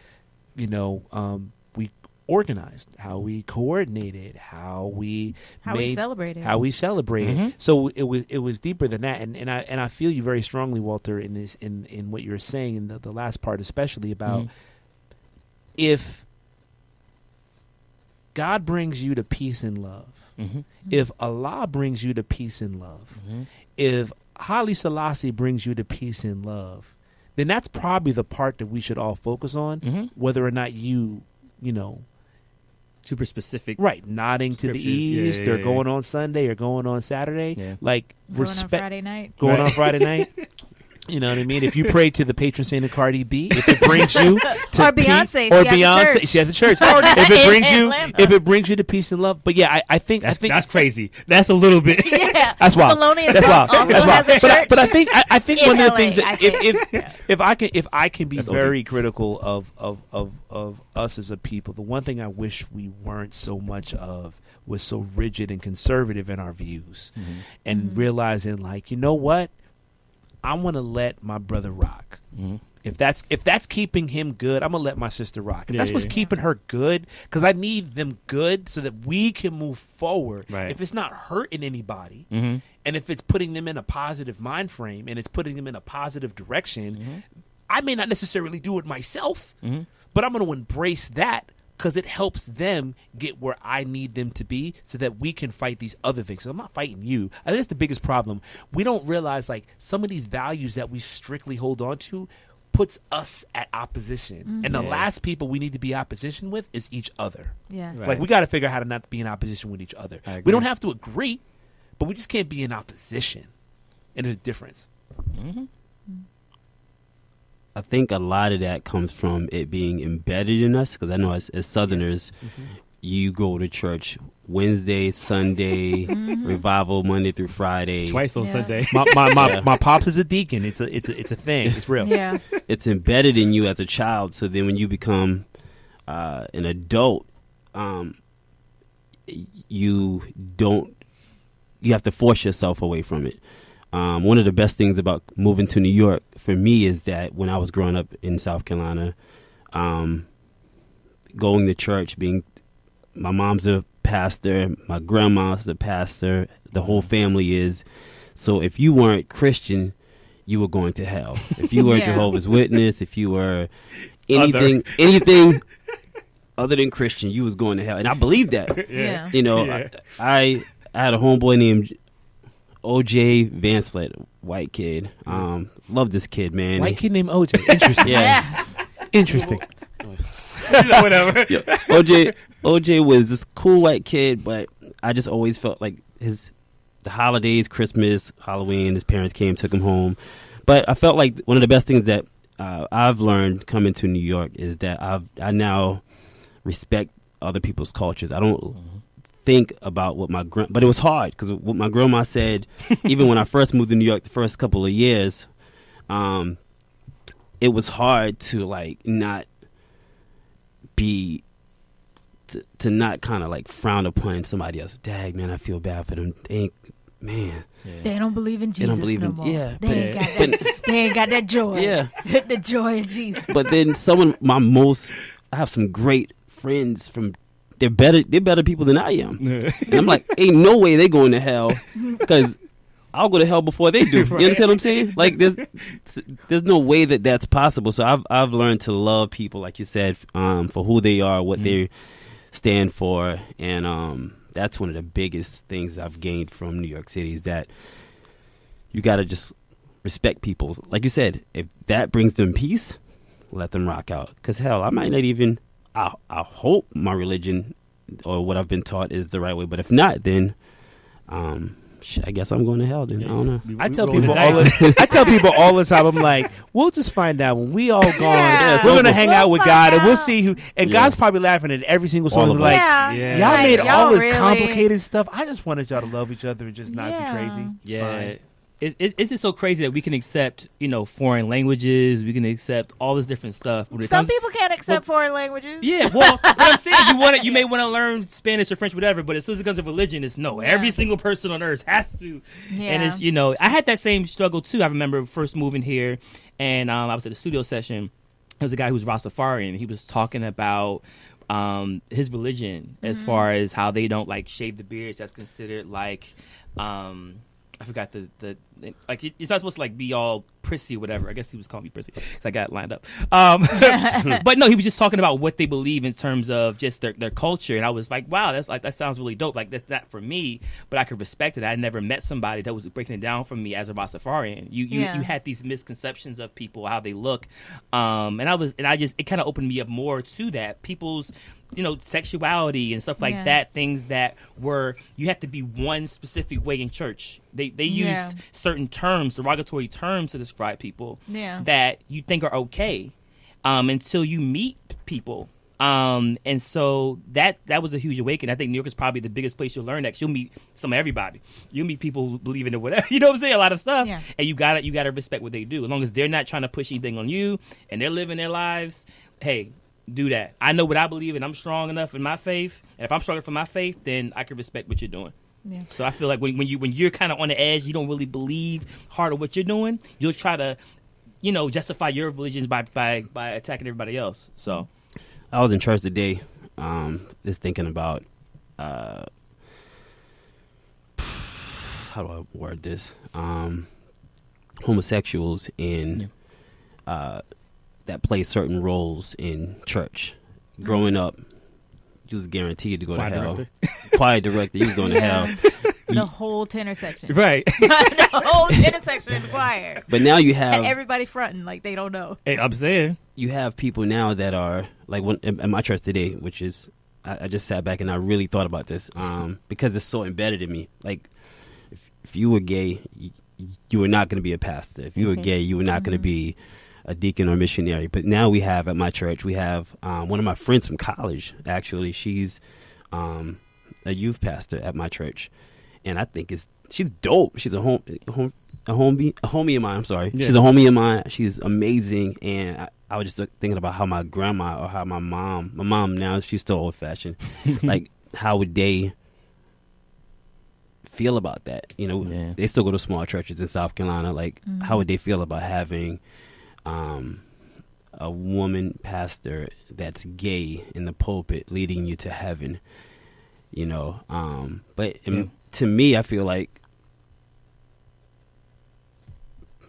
we organized, how we coordinated, how we celebrated. So it was deeper than that, and I feel you very strongly, Walter, in this in what you're saying in the last part, especially about if God brings you to peace and love, if Allah brings you to peace and love, if Haile Selassie brings you to peace and love, then that's probably the part that we should all focus on, whether or not you super specific, right? Nodding to the east, or going on Sunday, or going on Saturday, like respect. Going on Friday night. Going on Friday night. You know what I mean? If you pray to the patron saint of Cardi B, if it brings you to or Beyonce, she has a church. If it brings you to peace and love, but yeah, I think that's crazy. That's a little bit. Yeah, that's wild. That's wild. That's wild. But I think one of the things that if I can be very critical of us as a people, the one thing I wish we weren't so much of was so rigid and conservative in our views, and realizing like, you know what? I want to let my brother rock If that's keeping him good, I'm gonna let my sister rock. If Yeah, that's what's yeah. keeping her good, because I need them good so that we can move forward. Right. If it's not hurting anybody, Mm-hmm. and if it's putting them in a positive mind frame and it's putting them in a positive direction, Mm-hmm. I may not necessarily do it myself, but I'm gonna embrace that because it helps them get where I need them to be so that we can fight these other things. So I'm not fighting you. I think that's the biggest problem. We don't realize like some of these values that we strictly hold on to puts us at opposition. And the Yeah. last people we need to be opposition with is each other. Yeah. Right. Like we got to figure out how to not be in opposition with each other. I We agree. don't have to agree, but we just can't be in opposition. And there's a difference. I think a lot of that comes from it being embedded in us, because I know as Southerners, you go to church Wednesday, Sunday, revival Monday through Friday. Twice on Yeah. Sunday. My pops is a deacon. It's a thing. It's real. Yeah. It's embedded in you as a child. So then when you become an adult, you have to force yourself away from it. One of the best things about moving to New York for me is that when I was growing up in South Carolina, going to church, my mom's a pastor, my grandma's a pastor, the whole family is. So if you weren't Christian, you were going to hell. If you were Yeah. Jehovah's Witness, if you were anything other than Christian, you was going to hell. And I believe that. Yeah. You know, Yeah. I had a homeboy named OJ Vancelet, white kid. Love this kid, man. White kid named OJ. Interesting. Yeah. Yes. Interesting. Whatever. OJ was this cool white kid, but I just always felt like the holidays, Christmas, Halloween, his parents came, took him home. But I felt like one of the best things that I've learned coming to New York is that I now respect other people's cultures. I don't think about what but it was hard because what my grandma said, even when I first moved to New York the first couple of years, it was hard to like not be to not kind of like frown upon somebody else. Dag, man, I feel bad for them. They They don't believe in Jesus don't believe no in- more. yeah, They ain't got that joy. Yeah. The joy of Jesus. But then I have some great friends they're better people than I am. And I'm like, ain't no way they going to hell because I'll go to hell before they do. You understand what I'm saying? Like there's no way that that's possible. So I've learned to love people, like you said, for who they are, what they stand for. And that's one of the biggest things I've gained from New York City is that you got to just respect people. Like you said, if that brings them peace, let them rock out. Because hell, I might not even, I hope my religion or what I've been taught is the right way. But if not, then I guess I'm going to hell then. I don't know. I tell people all the time, I'm like, we'll just find out when we all gone. Yeah. We're gonna hang We'll out with find God, and we'll out. see who. And Yeah. God's probably laughing at every single song. All He's of like, Yeah. Yeah. y'all Like, made all y'all this really- complicated stuff. I just wanted y'all to love each other and just not Yeah. be crazy. Yeah. Fine. It's just so crazy that we can accept, foreign languages. We can accept all this different stuff. When it Some comes- people can't accept foreign languages. Yeah, well, what I'm saying, you may want to learn Spanish or French, whatever. But as soon as it comes to religion, it's no. Yeah. Every single person on earth has to. Yeah. And it's I had that same struggle too. I remember first moving here, and I was at a studio session. There was a guy who was Rastafarian. He was talking about his religion as far as how they don't like shave the beards. That's considered like I forgot the like it's not supposed to like be all prissy or whatever. I guess he was calling me prissy because I got it lined up. But no, he was just talking about what they believe in terms of just their culture, and I was like, wow, that sounds really dope. Like that's not for me, but I could respect it. I never met somebody that was breaking it down for me as a Rastafarian. You had these misconceptions of people, how they look, and it kind of opened me up more to that people's sexuality and stuff like that, things that were you have to be one specific way in church. They used certain terms, derogatory terms to describe people that you think are okay until you meet people. And so that was a huge awakening. I think New York is probably the biggest place you'll learn that. 'Cause you'll meet some of everybody. You'll meet people who believe in it, whatever. You know what I'm saying? A lot of stuff. Yeah. And you gotta respect what they do. As long as they're not trying to push anything on you and they're living their lives, hey, do that. I know what I believe in. I'm strong enough in my faith. And if I'm stronger for my faith, then I can respect what you're doing. Yeah. So I feel like when you're kind of on the edge, you don't really believe hard of what you're doing. You'll try to justify your religions by attacking everybody else. So I was in church today, just thinking about how do I word this? Homosexuals in that play certain roles in church. Growing up, you was guaranteed to go to hell. Choir director, you was going to hell. The whole tenor section. right. The whole tenor section in the choir. But now you have And everybody fronting like they don't know. Hey, I'm saying. you have people now that are like at my church today, which is I just sat back and I really thought about this because it's so embedded in me. Like if you were gay, you were not going to be a pastor. If you were gay, you were not going to be a deacon or missionary. But now we have at my church, we have one of my friends from college. Actually, she's a youth pastor at my church, and I think she's dope. She's a homie of mine. I'm sorry, she's a homie of mine. She's amazing, and I was just thinking about how my grandma or how my mom now, she's still old fashioned. Like how would they feel about that? You know, they still go to small churches in South Carolina. Like how would they feel about having a woman pastor that's gay in the pulpit leading you to heaven? You know, but to me, I feel like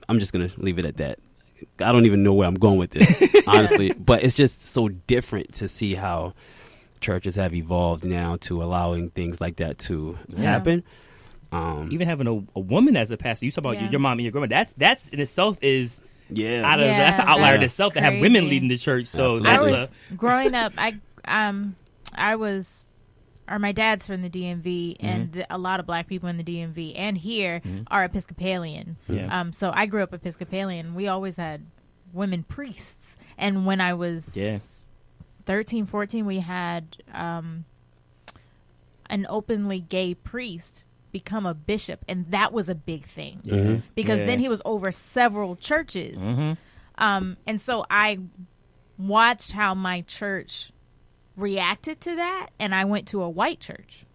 I'm just gonna leave it at that. I don't even know where I'm going with this, honestly. But it's just so different to see how churches have evolved now to allowing things like that to happen. Even having a woman as a pastor, you talk about your mom and your grandma. That's in itself is that's an outlier in itself to have women leading the church. So that's growing up. My dad's from the DMV, and a lot of black people in the DMV and here are Episcopalian. So I grew up Episcopalian. We always had women priests. And when I was 13, 14, we had an openly gay priest become a bishop, and that was a big thing because then he was over several churches. And so I watched how my church reacted to that, and I went to a white church,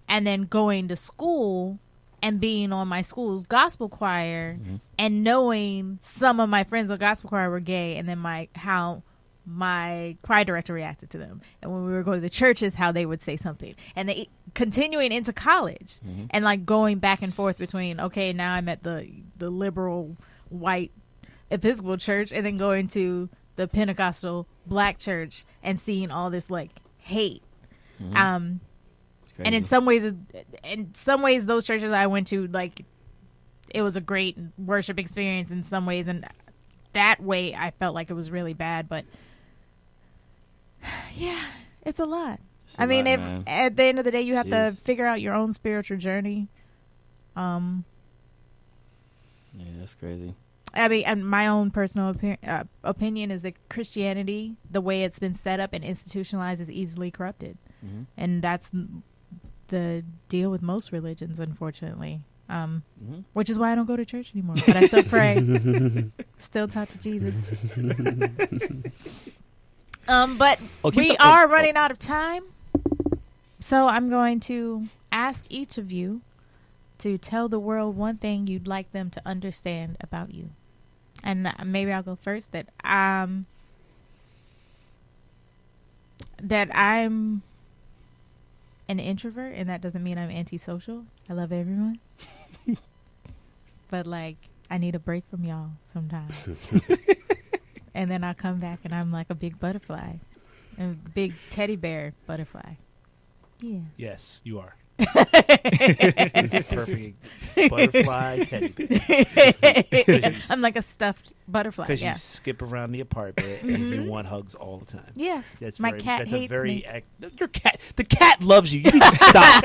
and then going to school and being on my school's gospel choir and knowing some of my friends in the gospel choir were gay, and then how my choir director reacted to them, and when we were going to the churches, how they would say something, and they continuing into college and like going back and forth between now I'm at the liberal white Episcopal church, and then going to the Pentecostal black church and seeing all this like hate. And in some ways those churches I went to, like, it was a great worship experience in some ways, and that way I felt like it was really bad, but it's a lot. At the end of the day you have to figure out your own spiritual journey. That's crazy. And my own personal opinion is that Christianity, the way it's been set up and institutionalized, is easily corrupted. And that's the deal with most religions, unfortunately. Which is why I don't go to church anymore. But I still pray. Still talk to Jesus. But we are running out of time. So I'm going to ask each of you to tell the world one thing you'd like them to understand about you. And maybe I'll go first. That I'm an introvert, and that doesn't mean I'm antisocial. I love everyone. But, like, I need a break from y'all sometimes. And then I'll come back and I'm like a big butterfly. A big teddy bear butterfly. Yeah. Yes, you are. Perfect butterfly teddy bear. I'm like a stuffed butterfly. Because you skip around the apartment and you want hugs all the time. Yes. That's my cat hates me. The cat loves you. You need to stop.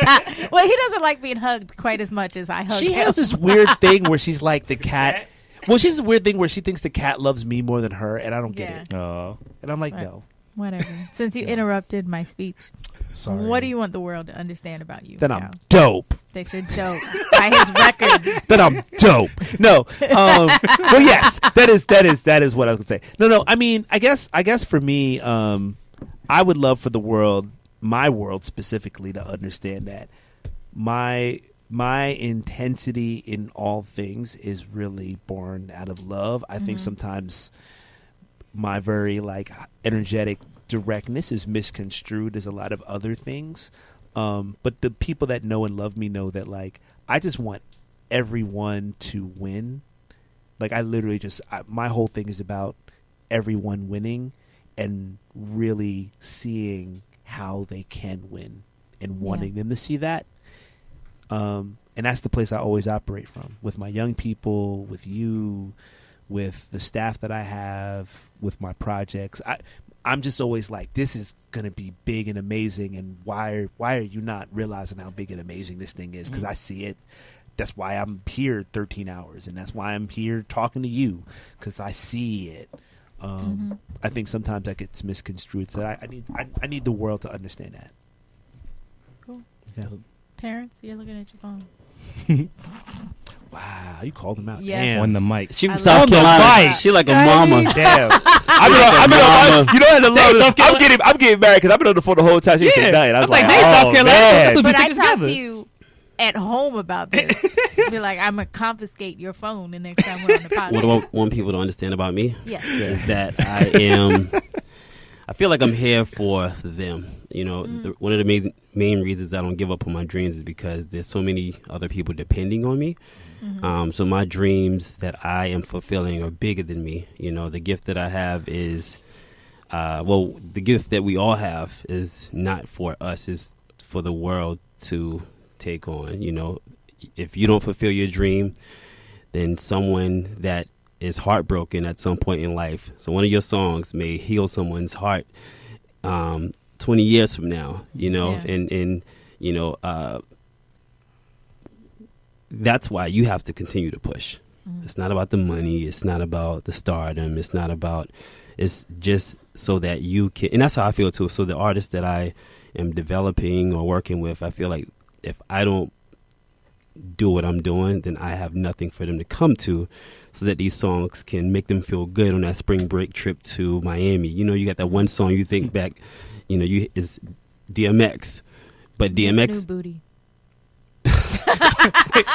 Well, he doesn't like being hugged quite as much as I hug him. She has this weird thing where she's like the cat. Well, she has this weird thing where she thinks the cat loves me more than her, and I don't get it. Oh. And I'm like, no. Whatever. Since you interrupted my speech. Sorry. What do you want the world to understand about you? That I'm dope. That you're dope. By his records. That I'm dope. No. Well, yes, that is what I was gonna say. No. I mean, I guess for me, I would love for the world, my world specifically, to understand that my my intensity in all things is really born out of love. I think sometimes my very like energetic directness is misconstrued as a lot of other things. But the people that know and love me know that like I just want everyone to win. Like I literally my whole thing is about everyone winning and really seeing how they can win and wanting them to see that. And that's the place I always operate from with my young people, with you, with the staff that I have, with my projects. I'm just always like, this is going to be big and amazing. And why are you not realizing how big and amazing this thing is? Because I see it. That's why I'm here 13 hours. And that's why I'm here talking to you, because I see it. I think sometimes that gets misconstrued. So I need the world to understand that. Cool. Yeah. Terrence, you're looking at your phone. Wow, you called him out. Yeah. Damn. On the mic. She I from South love Carolina. that. She like a mama. Damn. You know what I love? I'm getting married because I've been on the phone the whole time. She said nothing. I was like, they South Carolina. man. That's But I together. talked to you at home about this. Be like, I'm gonna confiscate your phone the next time we're on the podcast. What I want people to understand about me Yes. is that I feel like I'm here for them. You know, one of the main reasons I don't give up on my dreams is because there's so many other people depending on me. So my dreams that I am fulfilling are bigger than me. You know, the gift that I have is, the gift that we all have is not for us, it's for the world to take on. You know, if you don't fulfill your dream, then someone that is heartbroken at some point in life. So one of your songs may heal someone's heart 20 years from now, you know, and you know, that's why you have to continue to push. It's not about the money. It's not about the stardom. It's just so that you can, and that's how I feel too. So the artists that I am developing or working with, I feel like if I don't do what I'm doing, then I have nothing for them to come to, so that these songs can make them feel good on that spring break trip to Miami. You know, you got that one song you think back, you know, is DMX, but DMX. New booty.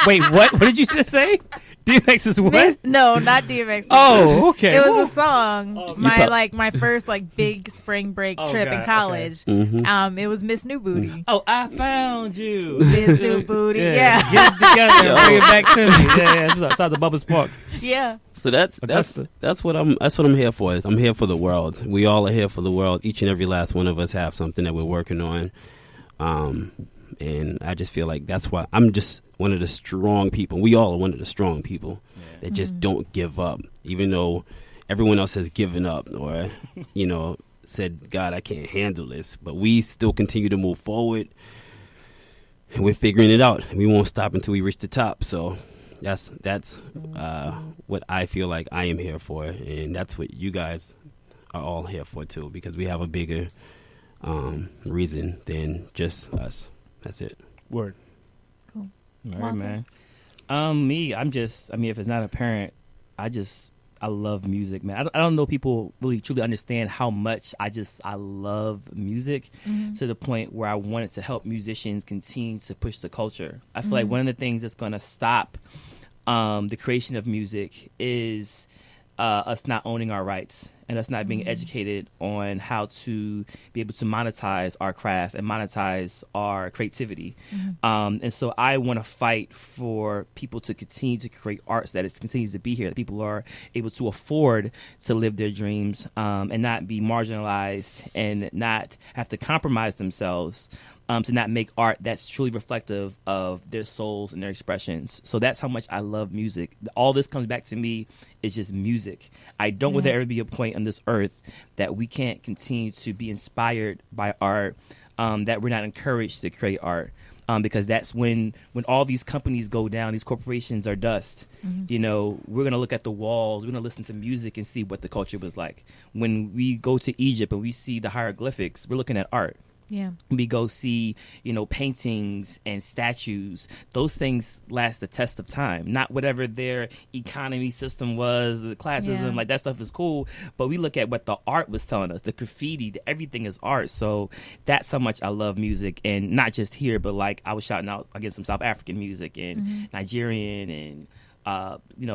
Wait, what? What did you just say? DMX is what? No, not DMX. Oh, okay. It was Woo. a song. My first big spring break trip in God, college. Mhm. It was Miss New Booty. Oh, I found you. Miss New Booty. Yeah. Get it together and bring it back to me. Yeah. It's out the Bubba Sparks. Yeah. So that's what I'm here for. Is I'm here for the world. We all are here for the world. Each and every last one of us have something that we're working on. And I just feel like that's why I'm just one of the strong people. We all are one of the strong people that just don't give up, even though everyone else has given up or, you know, said, God, I can't handle this. But we still continue to move forward, and we're figuring it out. We won't stop until we reach the top. So that's what I feel like I am here for, and that's what you guys are all here for too, because we have a bigger reason than just us. That's it. Word. Cool. All right, man. If it's not apparent, I love music, man. I don't know people really truly understand how much I love music to the point where I wanted to help musicians continue to push the culture. I feel like one of the things that's going to stop the creation of music is us not owning our rights and us not being educated on how to be able to monetize our craft and monetize our creativity. And so I want to fight for people to continue to create arts, that it continues to be here, that people are able to afford to live their dreams and not be marginalized and not have to compromise themselves to not make art that's truly reflective of their souls and their expressions. So that's how much I love music. All this comes back to me is just music. I don't want there ever be a point on this earth that we can't continue to be inspired by art, that we're not encouraged to create art. Because that's when all these companies go down, these corporations are dust. You know, we're going to look at the walls, we're going to listen to music and see what the culture was like. When we go to Egypt and we see the hieroglyphics, we're looking at art. Yeah. We go see, paintings and statues. Those things last the test of time, not whatever their economy system was, the classism, like that stuff is cool. But we look at what the art was telling us, the graffiti, everything is art. So that's how much I love music, and not just here, but like I was shouting out against some South African music and Nigerian and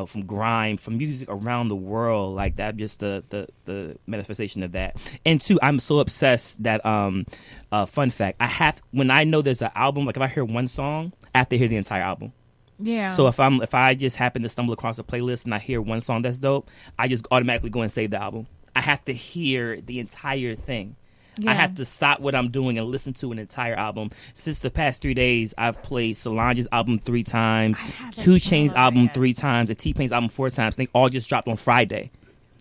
from grime, from music around the world, like that, just the manifestation of that. And two, I'm so obsessed that fun fact, when I know there's an album, like if I hear one song, I have to hear the entire album. Yeah. So if I just happen to stumble across a playlist and I hear one song that's dope, I just automatically go and save the album. I have to hear the entire thing. Yeah. I have to stop what I'm doing and listen to an entire album. Since the past 3 days, I've played Solange's album 3 times, 2 Chainz's album 3 times, and T-Pain's album 4 times. They all just dropped on Friday.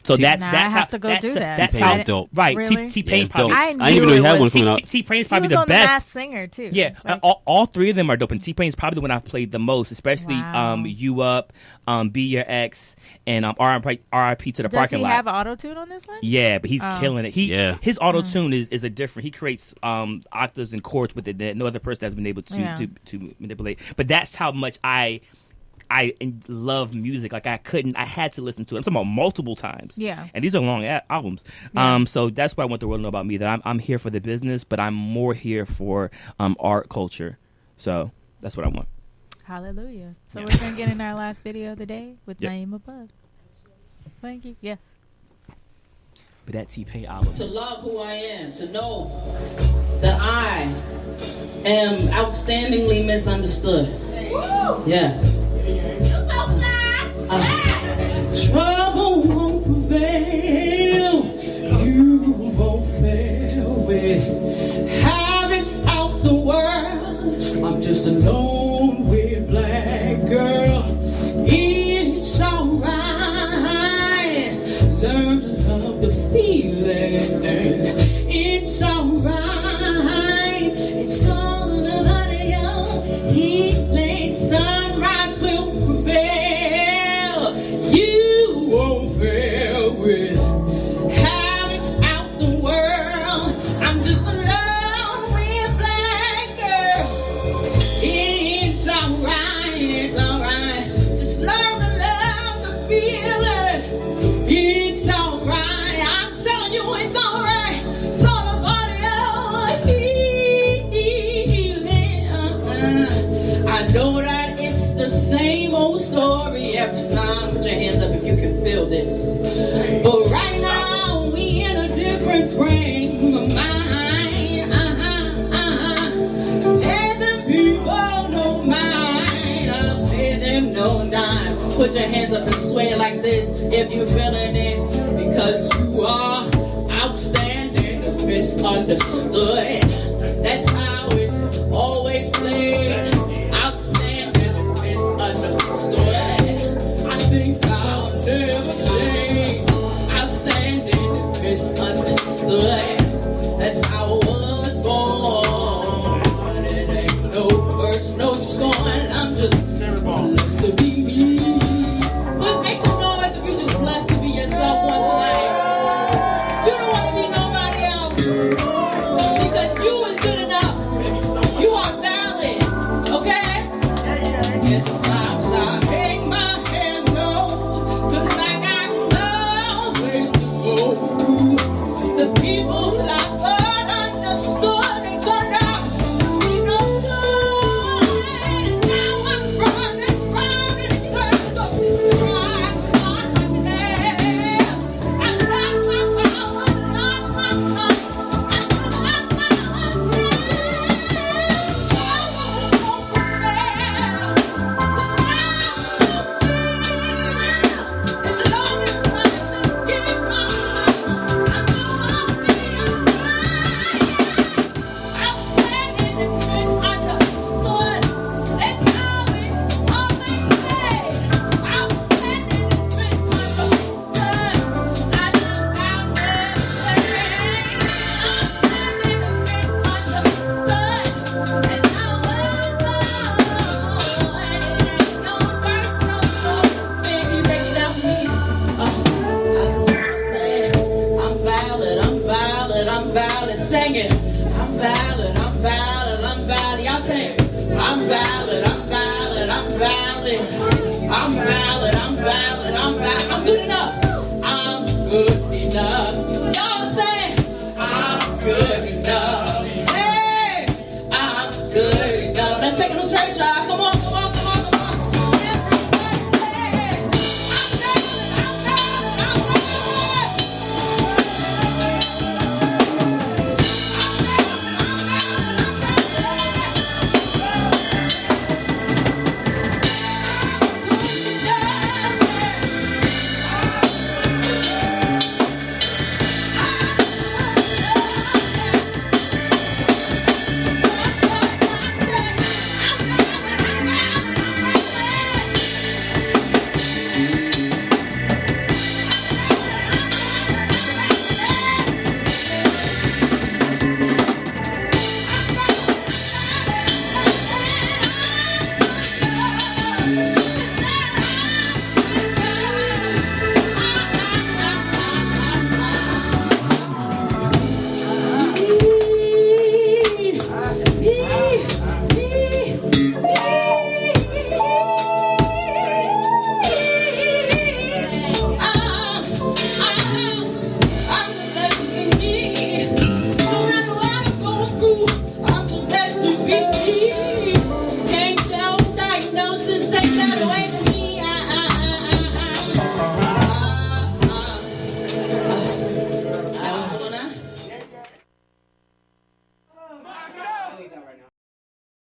So that's I have to go do that. That's T-Pain how is dope. Right. Really? T-Pain's Yeah, dope. probably. I I didn't even know he had one coming out. T-Pain's He probably was the on The Masked best. Singer too. Yeah, Like, all 3 of them are dope, and T-Pain's probably the one I've played the most, especially Wow. You Up, Be Your Ex, and R.I.P. to the does Parking he Lot. have auto tune on this one? Yeah, but he's killing it. His auto tune is a different. He creates octaves and chords with it that no other person has been able to manipulate. But that's how much I love music. Like I had to listen to it. I'm talking about multiple times. Yeah. And these are long albums. Yeah. So that's what I want the world to know about me. That I'm here for the business, but I'm more here for art culture. So that's what I want. Hallelujah. So Yeah. we're going to get in our last video of the day with Yep. Naima Bug. Thank you. Yes. But that T-Pain album. To love who I am, to know that I am outstandingly misunderstood. Yeah. Trouble won't prevail. You won't fail with habits out the world. I'm just a lone weird black girl. It's alright. Learn to love the feeling. It's alright. It's all about your healing. Sunrise will prevail. You won't fail with habits out the world. I'm just a lone weird black girl. It's alright. It's alright. Just learn to love the feeling. It's alright. I'm telling you, it's alright. It's all about your healing. I know that it's the same old story every time. Put your hands up if you can feel this. But right now, we in a different frame of mind. Pay them people no mind. I'll pay them no dime. Put your hands up and sway like this if you're feeling it. Because you are outstanding and misunderstood. That's how it's always played.